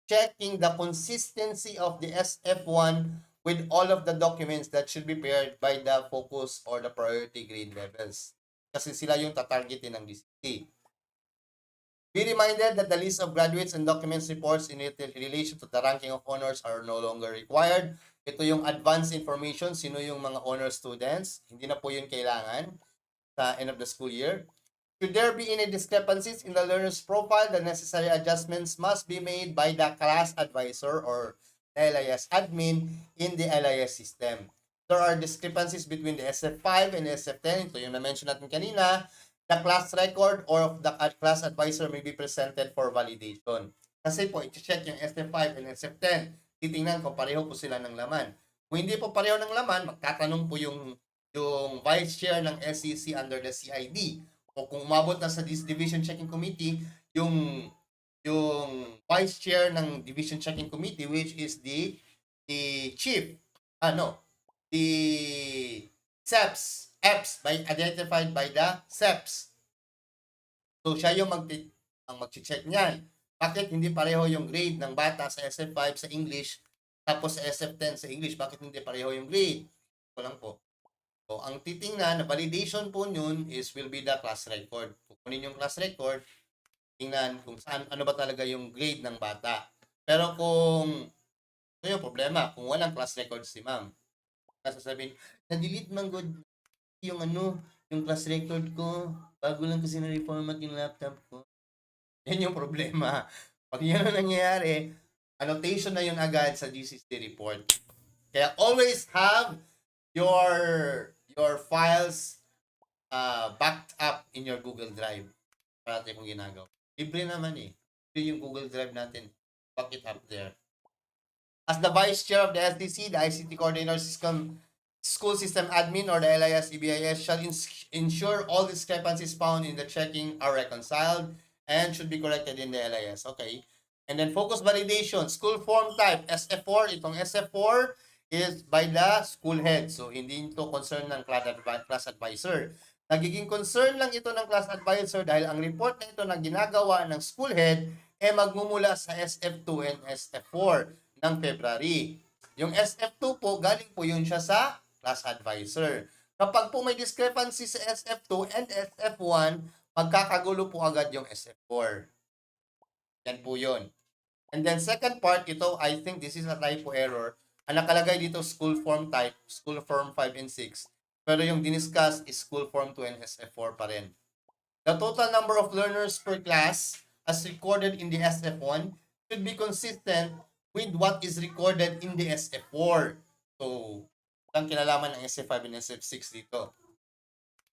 Speaker 2: checking the consistency of the SF1 with all of the documents that should be prepared by the focus or the priority grade levels. Kasi sila yung tatargetin ng DCT. Be reminded that the list of graduates and documents reports in relation to the ranking of honors are no longer required. Ito yung advanced information, sino yung mga honor students. Hindi na po yun kailangan sa end of the school year. Should there be any discrepancies in the learner's profile, the necessary adjustments must be made by the class advisor or the LIS admin in the LIS system. There are discrepancies between the SF5 and the SF10. Ito yung na-mention natin kanina. The class record or of the class advisor may be presented for validation. Kasi po, i-check yung SF5 and SF10. Titingnan kung pareho po sila ng laman. Kung hindi po pareho ng laman, magtatanong po yung vice chair ng SEC under the CID. O kung umabot na sa Division Checking Committee, yung vice chair ng Division Checking Committee, which is the chief, the EPS identified by the SEPS. So siya yung mag-check niyan. Bakit hindi pareho yung grade ng bata sa SF5 sa English tapos sa SF10 sa English? Bakit hindi pareho yung grade? Ito lang po. So, ang titingnan na validation po yun will be the class record. Kukunin yung class record, tingnan kung saan, ano ba talaga yung grade ng bata. Pero kung, ito yung problema, kung walang class record si ma'am, sasabihin, na-delete man good yung yung class record ko, bago lang kasi na-reformat yung laptop ko. Yan yung problema. Pag yan ang nangyayari, annotation na yun agad sa GCC report. Kaya always have your files backed up in your Google Drive. Parati kong ginagawa. Libre naman eh. Libre yung Google Drive natin. Back it up there. As the Vice Chair of the SDC, the ICT Coordinator School System Admin or the LIS EBIS shall ensure all discrepancies found in the checking are reconciled and should be corrected in the LIS. Okay. And then focus validation. School form type, SF4. Itong SF4 is by the school head. So, hindi ito concern ng class advisor. Nagiging concern lang ito ng class advisor dahil ang report na ito na ginagawa ng school head magmumula sa SF2 and SF4 ng February. Yung SF2 po, galing po yun siya sa class advisor. Kapag po may discrepancy sa SF2 and SF1, magkakagulo po agad yung SF4. Yan po yun. And then second part, ito, I think this is a typo error. Ang nakalagay dito, school form type, school form 5 and 6. Pero yung diniscuss is school form 2 and SF4 pa rin. The total number of learners per class as recorded in the SF1 should be consistent with what is recorded in the SF4. So, ang kinalaman ng SF5 and SF6 dito.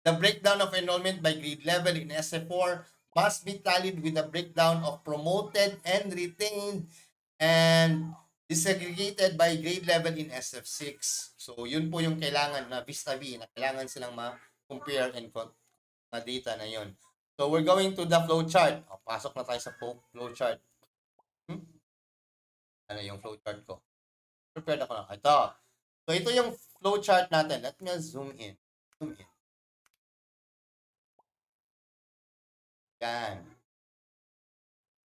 Speaker 2: The breakdown of enrollment by grade level in SF4 must be tallied with the breakdown of promoted and retained and disaggregated by grade level in SF6. So, yun po yung kailangan na vis-a-vis, na kailangan silang ma-compare and na data na yun. So, we're going to the flow chart. Pasok na tayo sa flow chart. Ano yung flow chart ko? Prepared ako na. Ito. So, ito yung flow chart natin. Let me zoom in. Yan.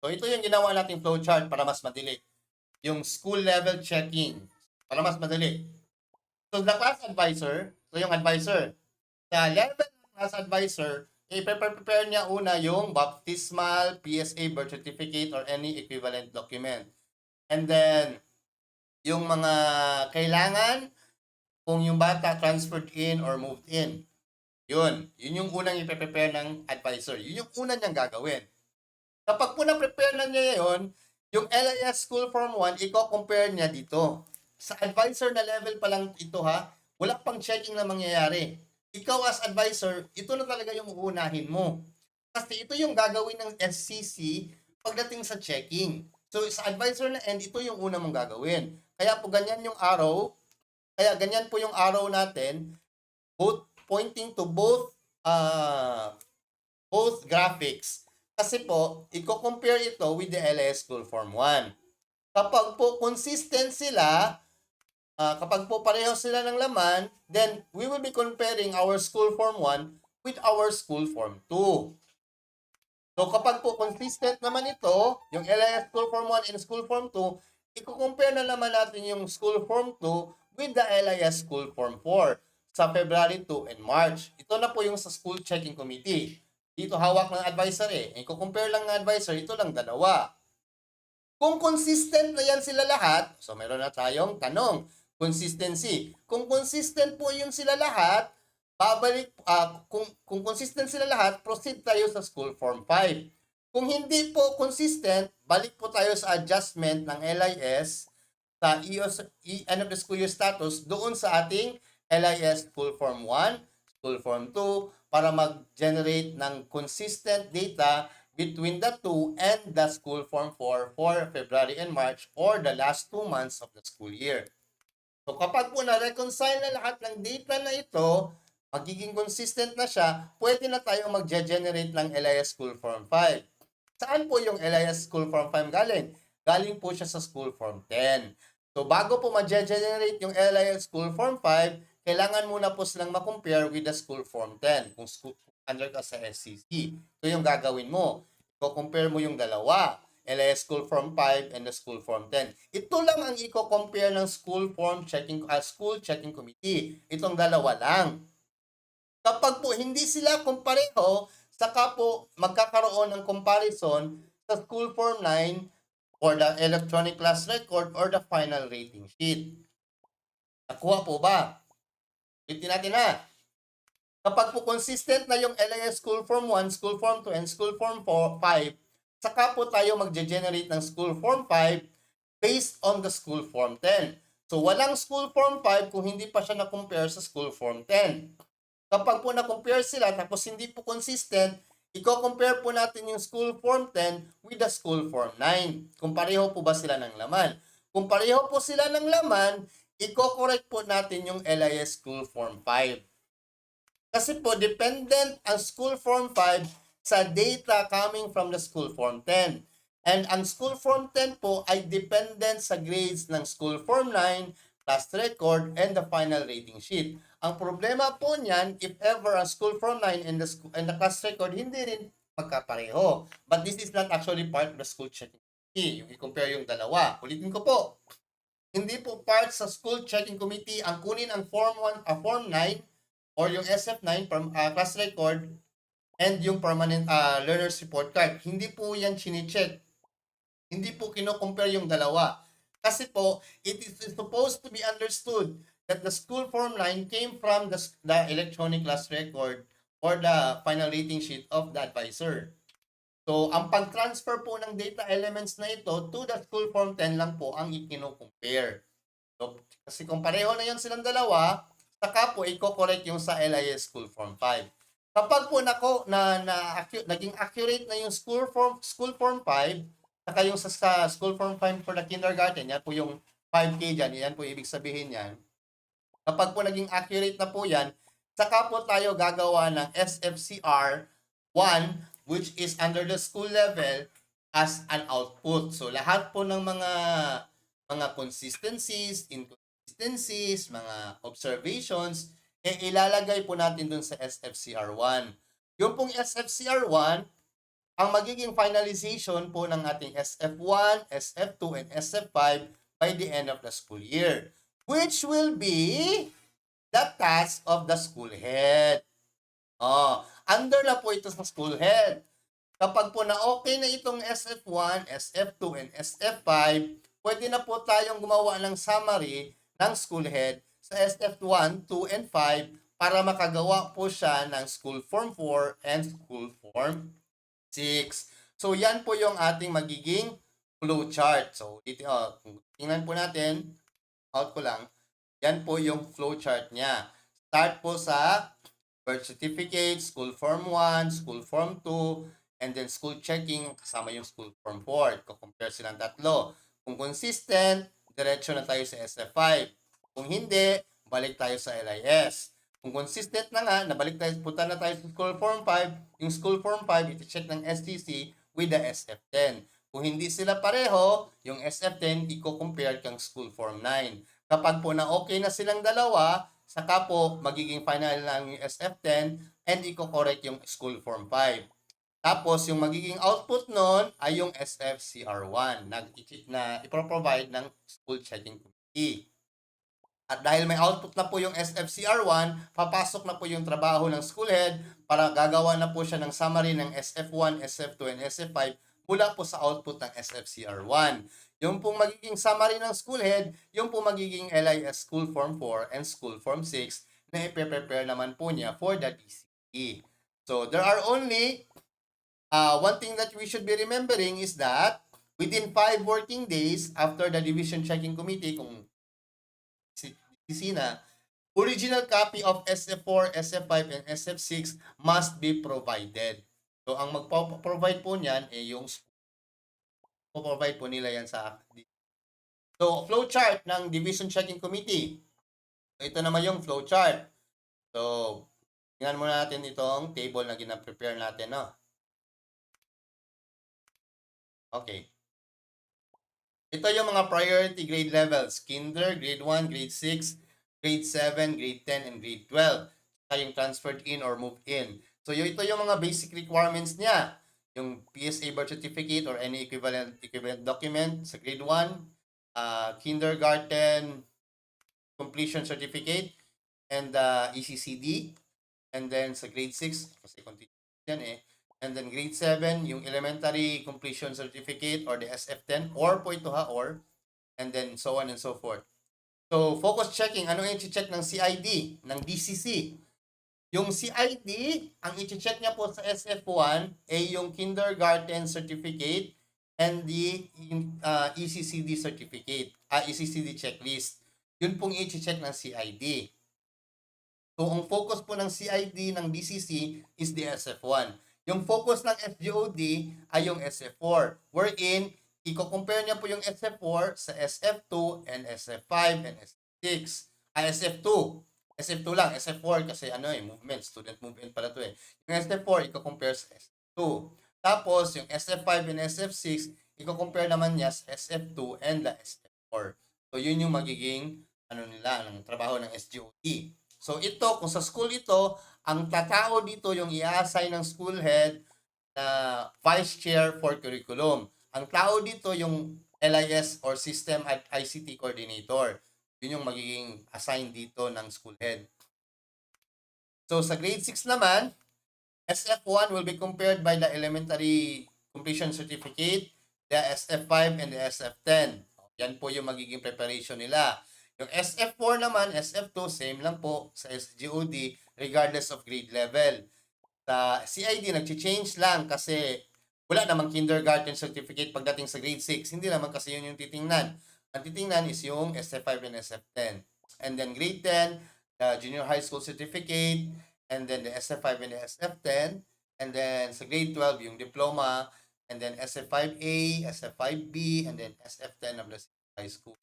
Speaker 2: So, ito yung ginawa nating flow chart para mas madali. Yung school level checking para mas madali. So, the class advisor, so yung advisor, sa level ng class advisor, i-prepare niya una yung baptismal, PSA, birth certificate, or any equivalent document. And then, yung mga kailangan, kung yung bata transferred in or moved in. Yun yung unang i-prepare ng advisor. Yun yung unang niyang gagawin. Kapag po na-prepare na niya yun, yung LIS School Form 1, i-compare niya dito. Sa advisor na level pa lang ito ha, wala pang checking na mangyayari. Ikaw as advisor, ito na talaga yung uunahin mo. Kasi ito yung gagawin ng SCC pagdating sa checking. So sa advisor na end, ito yung una mong gagawin. Kaya po ganyan yung arrow, kaya ganyan po yung arrow natin, both pointing to both graphics. Kasi po, i-compare ito with the LS School Form 1. Kapag po consistent sila, kapag po pareho sila ng laman, then we will be comparing our School Form 1 with our School Form 2. So kapag po consistent naman ito, yung LIS School Form 1 and School Form 2, i-compare na naman natin yung School Form 2 with the LIS School Form 4 sa February 2 and March. Ito na po yung sa School Checking Committee. Dito hawak ng advisor i-compare lang ng advisor, ito lang dalawa. Kung consistent na yan sila lahat, so meron na tayong tanong, consistency. Kung consistent po yung sila lahat, kung consistent sila lahat, proceed tayo sa School Form 5. Kung hindi po consistent, balik po tayo sa adjustment ng LIS sa end of the school year status doon sa ating LIS School Form 1, School Form 2 para mag-generate ng consistent data between the two and the School Form 4 for February and March or the last 2 months of the school year. So kapag po na-reconcile na lahat ng data na ito, magiging consistent na siya, pwede na tayo mag-generate ng LIS School Form 5. Saan po yung LIS School Form 5 galing? Galing po siya sa School Form 10. So bago po ma-generate yung LIS School Form 5, kailangan muna po silang ma-compare with the School Form 10 kung under ka sa SCC. Ito yung gagawin mo. I-compare mo yung dalawa, LIS School Form 5 and the School Form 10. Ito lang ang i-compare ng School Checking Committee. Itong dalawa lang. Kapag po hindi sila kumpareho, saka po magkakaroon ng comparison sa School Form 9 or the electronic class record or the final rating sheet. Nakuha po ba? Ulitin natin na. Kapag po consistent na yung LIS School Form 1, School Form 2, and School Form 5, saka po tayo mag-generate ng School Form 5 based on the School Form 10. So, walang School Form 5 kung hindi pa siya na-compare sa School Form 10. Kapag po na-compare sila tapos hindi po consistent, i-compare po natin yung School Form 10 with the School Form 9. Kung pareho po ba sila ng laman. Kung pareho po sila ng laman, i-correct po natin yung LIS School Form 5. Kasi po, dependent ang School Form 5 sa data coming from the School Form 10. And ang School Form 10 po ay dependent sa grades ng School Form 9, class record, and the final rating sheet. Ang problema po niyan, if ever ang School Form 9 and the class record hindi rin magkapareho. But this is not actually part of the school checking committee. Yung i-compare yung dalawa. Ulitin ko po. Hindi po part sa school checking committee ang kunin ang Form 9 or yung SF9 class record and yung permanent learner's report card. Hindi po yan chine-check. Hindi po kino-compare yung dalawa. Kasi po, it is supposed to be understood that the School Form 9 came from the electronic class record or the final rating sheet of the advisor. So, ang pag-transfer po ng data elements na ito to the School Form 10 lang po ang ikino-compare. So, kasi kung pareho na yan silang dalawa, saka po i-correct yung sa LIS School Form 5. Kapag po naging accurate na yung School Form 5, saka yung sa School Form 5 for the kindergarten, yan po yung 5K dyan, yan po ibig sabihin yan. Kapag po naging accurate na po yan, saka po tayo gagawa ng SFCR 1, which is under the school level as an output. So, lahat po ng mga consistencies, inconsistencies, mga observations, ilalagay po natin dun sa SFCR1. Yung pong SFCR1, ang magiging finalization po ng ating SF1, SF2, and SF5 by the end of the school year, which will be the task of the school head. under na po ito sa school head. Kapag po na okay na itong SF1, SF2, and SF5, pwede na po tayong gumawa ng summary ng school head sa SF1, 2, and 5 para makagawa po siya ng school form 4 and school form 6. So, yan po yung ating magiging flowchart. So, dito, kung tingnan po natin, out ko lang, yan po yung flowchart niya. Start po sa birth certificate, school form 1, school form 2, and then school checking, kasama yung school form 4. Kukompare silang tatlo. Kung consistent, diretso na tayo sa SF5. Kung hindi, balik tayo sa LIS. Kung consistent na nga, nabalik tayo, punta na tayo sa school form 5, yung school form 5, iti-check ng STC with the SF10. Kung hindi sila pareho, yung SF10, i-compare kang school form 9. Kapag po na okay na silang dalawa, saka po magiging final lang yung SF10 and i-correct yung school form 5. Tapos yung magiging output nun ay yung SFCR1 na ipro-provide ng school checking committee. At dahil may output na po yung SFCR1, papasok na po yung trabaho ng school head para gagawa na po siya ng summary ng SF1, SF2, and SF5 mula po sa output ng SFCR1. Yung pong magiging summary ng school head, yung pong magiging LIS School Form 4 and School Form 6 na i-prepare naman po niya for the DCE. So, there are only one thing that we should be remembering is that within 5 working days after the Division Checking Committee, kung na, original copy of SF4, SF5, and SF6 must be provided. So, ang magpo-provide po niyan ay yung provide po nila yan sa So, flowchart ng Division Checking Committee. So, ito naman yung flowchart. So, tingnan muna natin itong table na gina-prepare natin, no? Okay. Ito yung mga priority grade levels. Kinder, grade 1, grade 6, grade 7, grade 10, and grade 12. Saka yung transferred in or moved in. So, ito yung mga basic requirements niya. Yung PSA birth certificate or any equivalent document sa grade 1, kindergarten completion certificate, and ECCD. And then sa grade 6, kasi continuous yan eh. And then grade 7, yung elementary completion certificate or the SF10, or po ito or, and then so on and so forth. So, focus checking, ano yung i-check ng CID, ng DCC? Yung CID, ang i-check niya po sa SF1 ay yung kindergarten certificate and the ECCD certificate, ECCD checklist. Yun pong i-check ng CID. So, ang focus po ng CID ng DCC is the SF1. Yung focus ng SGOD ay yung SF4, wherein i-compare niya po yung SF4 sa SF2 and SF5 and SF6. SF2. SF2 lang, SF4 kasi movement, student movement pala to eh. Yung SF4, i-compare sa SF2. Tapos, yung SF5 and SF6, i-compare naman niya sa SF2 and the SF4. So, yun yung magiging ng trabaho ng SGOD. So, ito, kung sa school ito, ang tatao dito yung i-assign ng school head na vice chair for curriculum. Ang tao dito yung LIS or System at ICT coordinator. Yun yung magiging assign dito ng school head. So, sa grade 6 naman, SF1 will be compared by the elementary completion certificate, the SF5, and the SF10. Yan po yung magiging preparation nila. Yung SF4 naman, SF2, same lang po sa SGOD regardless of grade level. Sa CID, nag-change lang kasi wala namang kindergarten certificate pagdating sa grade 6. Hindi naman kasi yun yung titingnan. Ang titingnan is yung SF5 and SF10. And then grade 10, the junior high school certificate, and then the SF5 and the SF10. And then sa grade 12, yung diploma, and then SF5A, SF5B, and then SF10 of the high school.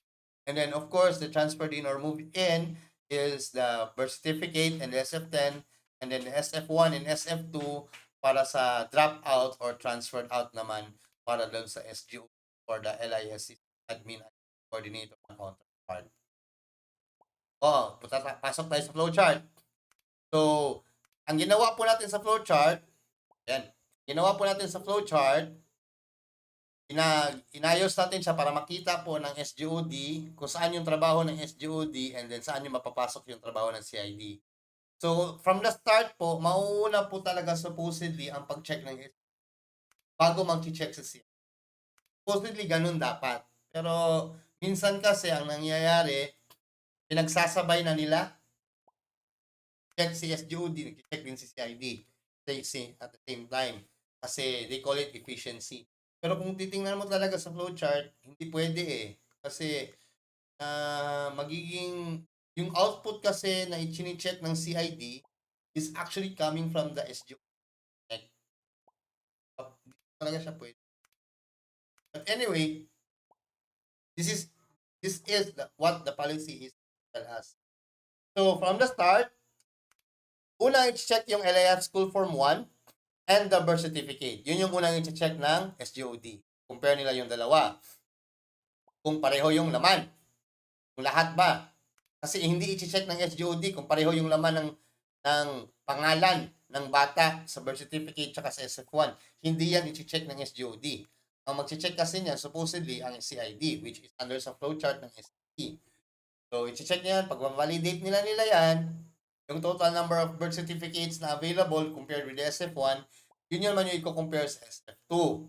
Speaker 2: And then, of course, the transferred in or moved in is the birth certificate and the SF10, and then the SF1 and SF2 para sa dropout or transferred out naman para doon sa SGO or the LIS admin coordinator ng counterpart. Pasok tayo sa flowchart. So, ang ginawa po natin sa flowchart, inayos natin siya para makita po ng SGOD kung saan yung trabaho ng SGOD and then saan yung mapapasok yung trabaho ng CID. So, from the start po, mauuna po talaga supposedly ang pag-check ng bago mag-check sa CID. Supposedly, ganun dapat. Pero, minsan kasi ang nangyayari, pinagsasabay na nila, check si SGOD, check din si CID at the same time. Kasi they call it efficiency. Pero kung titingnan mo talaga sa flowchart, hindi pwede eh. Kasi magiging yung output kasi na i-check ng CID is actually coming from the SGO. Hindi talaga siya pwede. But anyway, this is what the policy is tell us. So from the start, una i-check yung LIF School Form 1 and the birth certificate. Yun yung unang i-check ng SGOD. Compare nila yung dalawa. Kung pareho yung laman. Kung lahat ba. Kasi hindi i-check ng SGOD kung pareho yung laman ng pangalan ng bata sa birth certificate tsaka sa SF1. Hindi yan i-check ng SGOD. Ang mag-check kasi niya supposedly ang CID, which is under sa flowchart ng SCP. So, i-check niyan. Pag validate nila yan, yung total number of birth certificates na available compared with the SF1, yun naman yung i-compare sa SF2,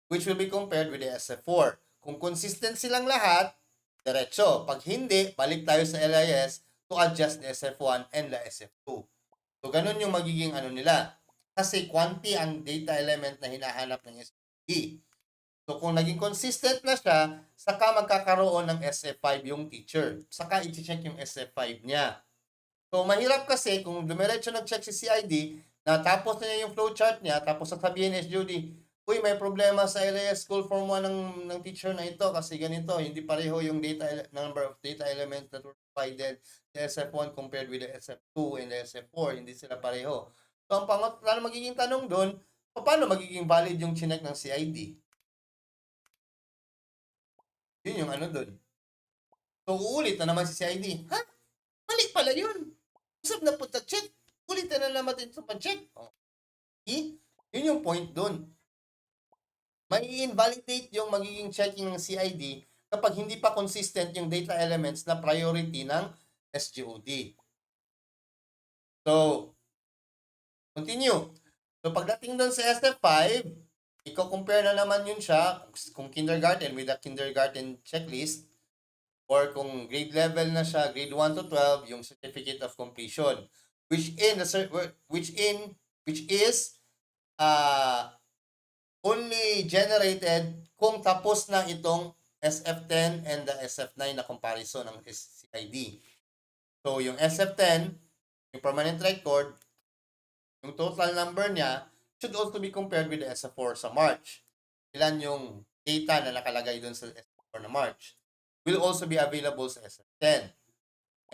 Speaker 2: which will be compared with the SF4. Kung consistent silang lahat, diretso. Pag hindi, balik tayo sa LIS to adjust the SF1 and the SF2. So, ganun yung magiging nila. Kasi quantity ang data element na hinahanap ng SPD. So, kung naging consistent na siya, saka magkakaroon ng SF5 yung teacher. Saka i-check yung SF5 niya. So, mahirap kasi kung dumiretso nag-check si CID, natapos na niya yung flowchart niya, tapos sasabihin ni SJD, uy, may problema sa LAS School Form 1 ng teacher na ito kasi ganito, hindi pareho yung number of data elements that were provided sa SF1 compared with the SF2 and the SF4, hindi sila pareho. So, ang magiging tanong doon, paano magiging valid yung chinek ng CID? Yun yung doon. So, uulit na naman si CID. Ha? Mali pala yun. Usap na po check. Ulit na naman ito pa-check. Okay? Yun yung point doon. May invalidate yung magiging checking ng CID kapag hindi pa consistent yung data elements na priority ng SGOD. So, continue. So, pagdating doon sa SF5, i-compare na naman yun siya kung kindergarten with the kindergarten checklist or kung grade level na siya, grade 1 to 12, yung certificate of completion, which is only generated kung tapos na itong SF10 and the SF9 na comparison ng CID. So, yung SF10, yung permanent record, yung total number niya should also be compared with the SF4 sa March. Ilan yung data na nakalagay doon sa SF4 na March will also be available sa SF10.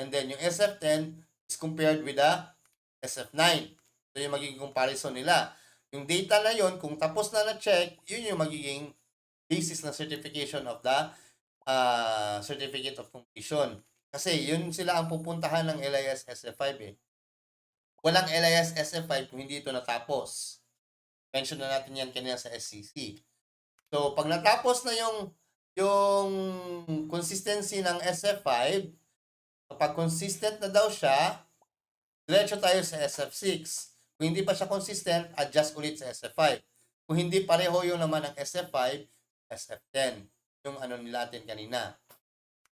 Speaker 2: And then, yung SF10 is compared with the SF9. So, yung magiging comparison nila. Yung data na yon kung tapos na na-check, yun yung magiging basis ng certification of the certificate of completion. Kasi yun sila ang pupuntahan ng LIS SF5 eh. Walang LIS SF5 kung hindi ito natapos. Mention na natin yan kanina sa SCC. So, pag natapos na yung consistency ng SF5, kapag consistent na daw siya, diretso tayo sa SF6. Kung hindi pa siya consistent, adjust ulit sa SF5. Kung hindi pareho yung naman ng SF5, SF10. Yung natin kanina.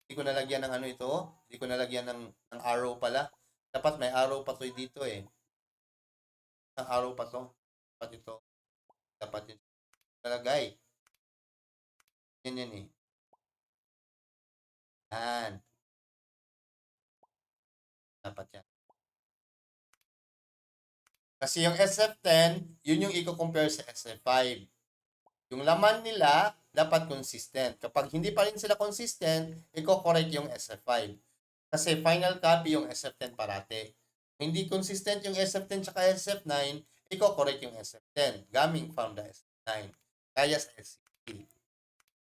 Speaker 2: Hindi ko nalagyan ng ito. Hindi ko nalagyan ng arrow pala. Dapat may arrow pa to dito eh. Ang arrow pa to. Dapat ito. Dapat ito. Nalagay. Yan eh. Yan. Dapat yan. Kasi yung SF10, yun yung i-compare sa SF5. Yung laman nila, dapat consistent. Kapag hindi pa rin sila consistent, i-correct yung SF5. Kasi final copy yung SF10 parate. Kung hindi consistent yung SF10 tsaka SF9, i-correct yung SF10 gaming from the SF9. Kaya sa SCP.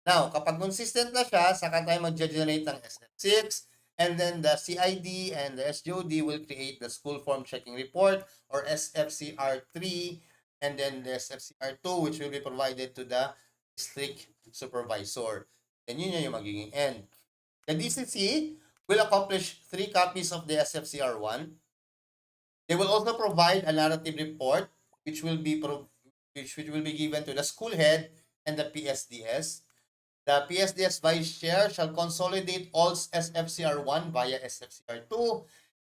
Speaker 2: Now, kapag consistent na siya, saka tayo mag-generate ng SF6, and then the CID and the SGOD will create the school form checking report or SFCR3, and then the SFCR2 which will be provided to the district supervisor. Then yun yung magiging end. The DCC will accomplish 3 copies of the SFCR1 They will also provide a narrative report which will be given to the school head and the PSDS. The PSDS vice chair shall consolidate all SFCR1 via SFCR2,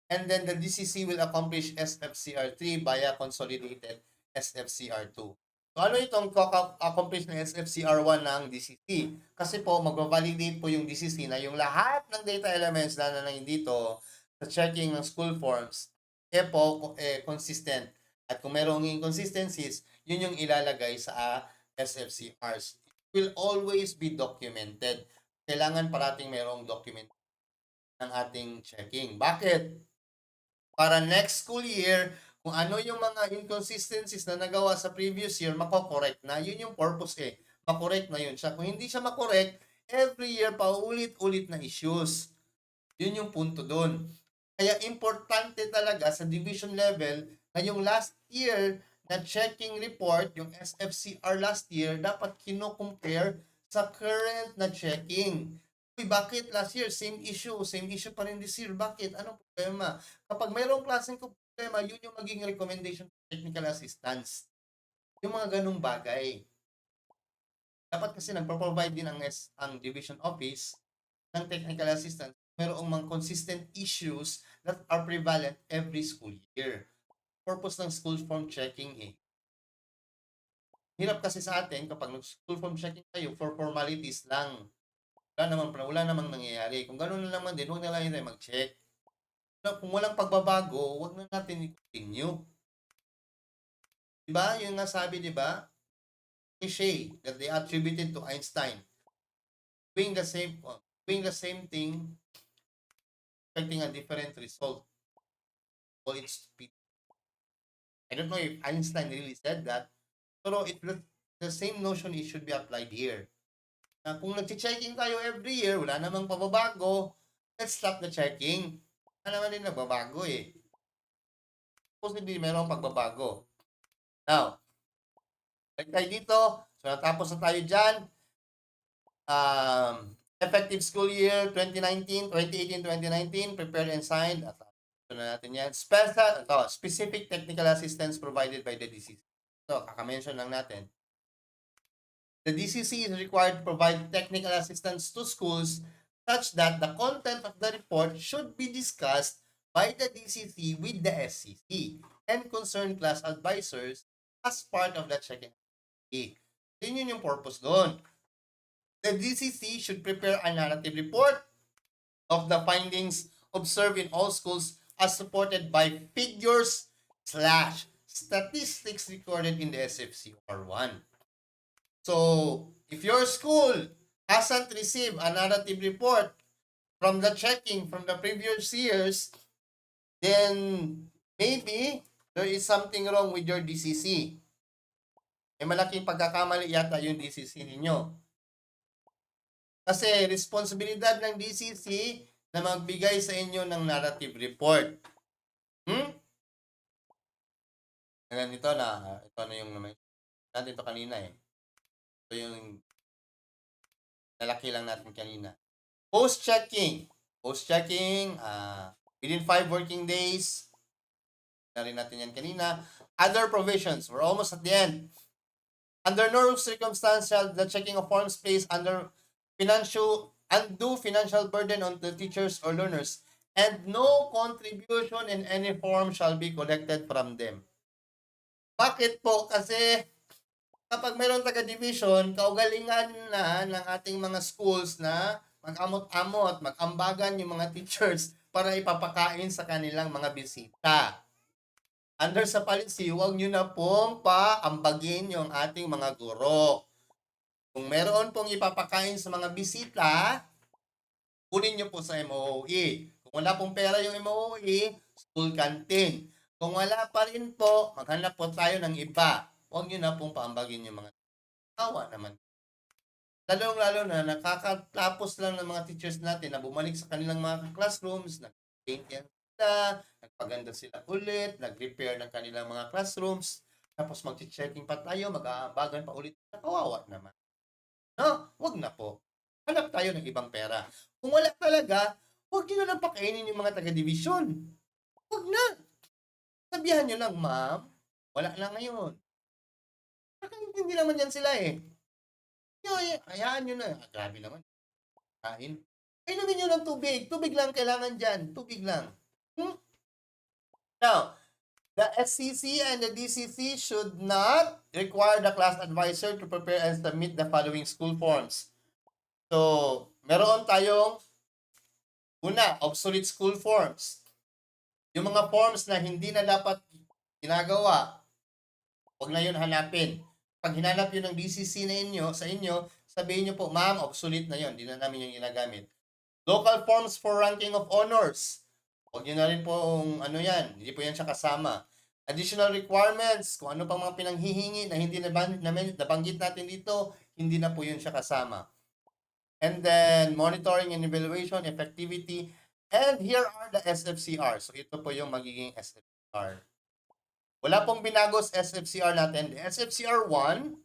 Speaker 2: and then the DCC will accomplish SFCR3 via consolidated SFCR2. So ano itong accomplish ng SFCR1 ng DCC? Kasi po magva-validate po yung DCC na yung lahat ng data elements na nanay dito sa checking ng school forms consistent. At kung merong inconsistencies, yun yung ilalagay sa SFCRs. It will always be documented. Kailangan parating merong document ng ating checking. Bakit? Para next school year, kung ano yung mga inconsistencies na nagawa sa previous year, makokorrect na. Yun yung purpose makorect na yun siya. Kung hindi siya makorect, every year paulit-ulit na issues. Yun yung punto doon. Kaya importante talaga sa division level na yung last year na checking report, yung SFCR last year, dapat kino-compare sa current na checking. Uy, bakit last year, same issue pa rin this year? Bakit? Anong problema? Kapag mayroong klaseng problema, yun yung maging recommendation for technical assistance. Yung mga ganung bagay. Dapat kasi nagpo-provide din ang division office ng technical assistance, mayroong mga consistent issues that are prevalent every school year. Purpose ng school form checking Hirap kasi sa atin kapag nag-school form checking tayo for formalities lang. Wala namang nangyayari. Kung gano'n na naman din, huwag na lang tayo mag-check. Kung walang pagbabago, huwag na natin i-continue. Diba? Yung nasabi, diba? Cliché that they attributed to Einstein. Doing the same thing, expecting a different result. Call it stupid. I don't know if Einstein really said that, pero the same notion should be applied here. Na kung nag-checking tayo every year, wala namang pababago, let's stop the checking. Wala naman din nagbabago Possibly mayroong pagbabago. Now, balik tayo dito. So, natapos na tayo dyan. Effective school year 2018-2019, prepared and signed. Ito na natin yan. Specific technical assistance provided by the DCC. So, kaka-mention lang natin. The DCC is required to provide technical assistance to schools such that the content of the report should be discussed by the DCC with the SCC and concerned class advisors as part of the checking. Yun yung purpose doon. The DCC should prepare a narrative report of the findings observed in all schools as supported by figures/statistics recorded in the SFCR1. So, if your school hasn't received a narrative report from the checking from the previous years, then maybe there is something wrong with your DCC. May malaking pagkakamali yata yung DCC ninyo. Kasi responsibilidad ng DCC na magbigay sa inyo ng narrative report. Ito na yung naman natin ito kanina Ito yung nalaki lang natin kanina. Post-checking, within 5 working days, na rin natin yan kanina. Other provisions, we're almost at the end. Under no circumstance shall the checking of forms placed under undue financial burden on the teachers or learners, and no contribution in any form shall be collected from them. Bakit po? Kasi kapag mayroong taga-division, kaugalingan na ng ating mga schools na mag-amot-amot, mag-ambagan yung mga teachers para ipapakain sa kanilang mga bisita. Under sa policy, huwag nyo na pong paambagin yung ating mga guro. Kung meron pong ipapakain sa mga bisita, kunin nyo po sa MOOE. Kung wala pong pera yung MOOE, school canteen. Kung wala pa rin po, maghanap po tayo ng iba. Huwag nyo na pong paambagin yung mga tawa naman. Lalong-lalo na nakakatapos lang ng mga teachers natin na bumalik sa kanilang mga classrooms, nag-paint yan sila, nagpaganda sila ulit, nag-repair ng kanilang mga classrooms, tapos mag-checking pa tayo, mag-aambagan pa ulit. Kawawa naman. No, wag na po. Hanap tayo ng ibang pera. Kung wala talaga, huwag nyo na lang pakainin yung mga taga-division. Huwag na. sabihan nyo lang, ma'am, wala lang ngayon. Hindi naman yan sila eh. Hayaan nyo na. Grabe naman. Kain. Inumin nyo ng tubig. Tubig lang kailangan dyan. Tubig lang. Now, the SCC and the DCC should not require the class advisor to prepare and submit the following school forms. So, meron tayong obsolete school forms. Yung mga forms na hindi na dapat ginagawa, huwag na yun hanapin. Pag hinanap yun ng DCC sa inyo, sabihin nyo po, ma'am, obsolete na yun. Hindi na namin yung ginagamit. Local forms for ranking of honors. Huwag nyo na rin pong hindi po yan siya kasama. Additional requirements, kung ano pang mga pinanghihingi na hindi nabanggit natin dito, hindi na po yun siya kasama. And then, monitoring and evaluation, effectivity, and here are the SFCR. So, ito po yung magiging SFCR. Wala pong binagos SFCR natin. The SFCR 1,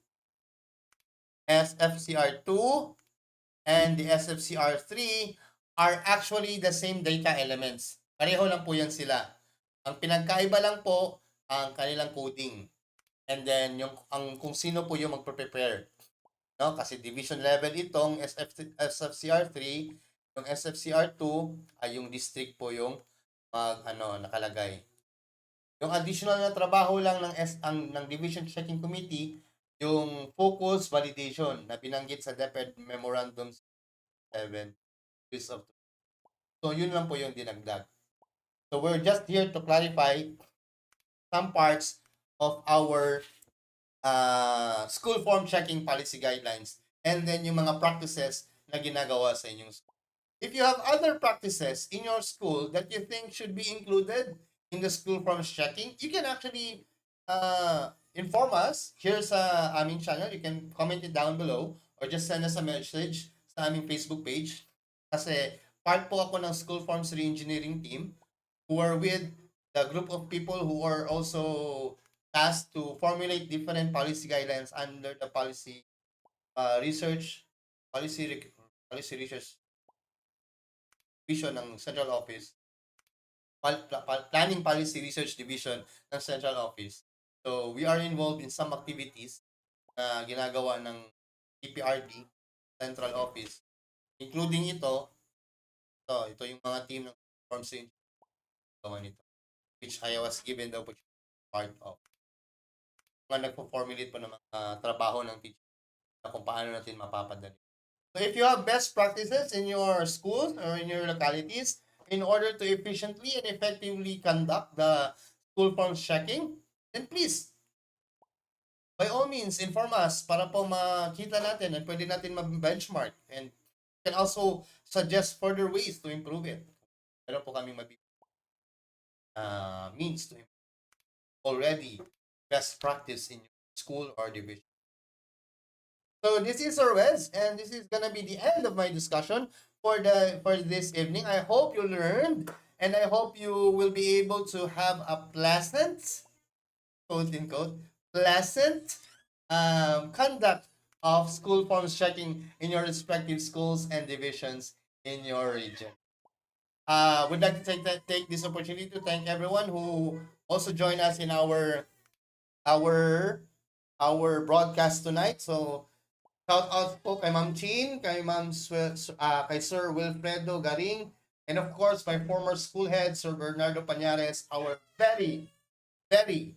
Speaker 2: SFCR 2, and the SFCR 3 are actually the same data elements. Pareho lang po yan sila. Ang pinagkaiba lang po ang kanilang coding. And then kung sino po yung magpe-prepare. No? Kasi division level itong SFCR 3, yung SFCR 2 ay yung district po yung nakalagay. Yung additional na trabaho lang ng Division Checking Committee, yung focus validation na binanggit sa DepEd Memorandum 7. So, yun lang po yung dinagdag. So, we're just here to clarify some parts of our school form checking policy guidelines and then yung mga practices na ginagawa sa inyong school. If you have other practices in your school that you think should be included in the school forms checking, you can actually inform us here sa aming channel. You can comment it down below or just send us a message sa aming Facebook page. Kasi part po ako ng school forms re-engineering team who are with the group of people who are also tasked to formulate different policy guidelines under the policy research division ng Central Office. Planning Policy Research Division ng Central Office. So, we are involved in some activities na ginagawa ng DPRD, Central Office, including ito yung mga team ng forms nito, which I was given the opportunity part of. Mga nagpo-formulate po ng mga trabaho ng teacher na kung paano natin mapapadali. So, if you have best practices in your schools or in your localities, in order to efficiently and effectively conduct the school forms checking, then please, by all means, inform us para po makita natin at pwede natin ma-benchmark and can also suggest further ways to improve it. Meron po kaming means to improve already best practice in your school or division. So this is Sir Wes, and this is gonna be the end of my discussion for this evening. I hope you learned, and I hope you will be able to have a pleasant, quote unquote, pleasant conduct of school forms checking in your respective schools and divisions in your region. Would like to take this opportunity to thank everyone who also joined us in our broadcast tonight. So shout out po kay Ma'am Chin, kay kay Sir Wilfredo Garing, and of course my former school head Sir Bernardo Pañares, our very, very,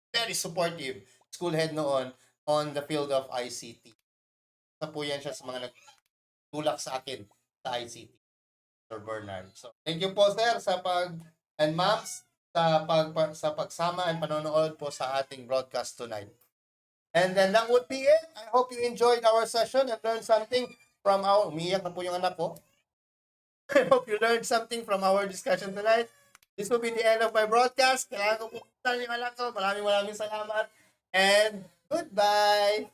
Speaker 2: very supportive school head noon on the field of ICT. Isa po yan siya sa mga nagtulak sa akin sa ICT, Sir Bernard. So thank you po sir and ma'ams sa pagsama and panonood po sa ating broadcast tonight. And then that would be it. I hope you enjoyed our session and learned something from umiiyak na po yung anak ko. I hope you learned something from our discussion tonight. This will be the end of my broadcast. Kailangan ko pupunta yung anak ko. Maraming salamat. And goodbye.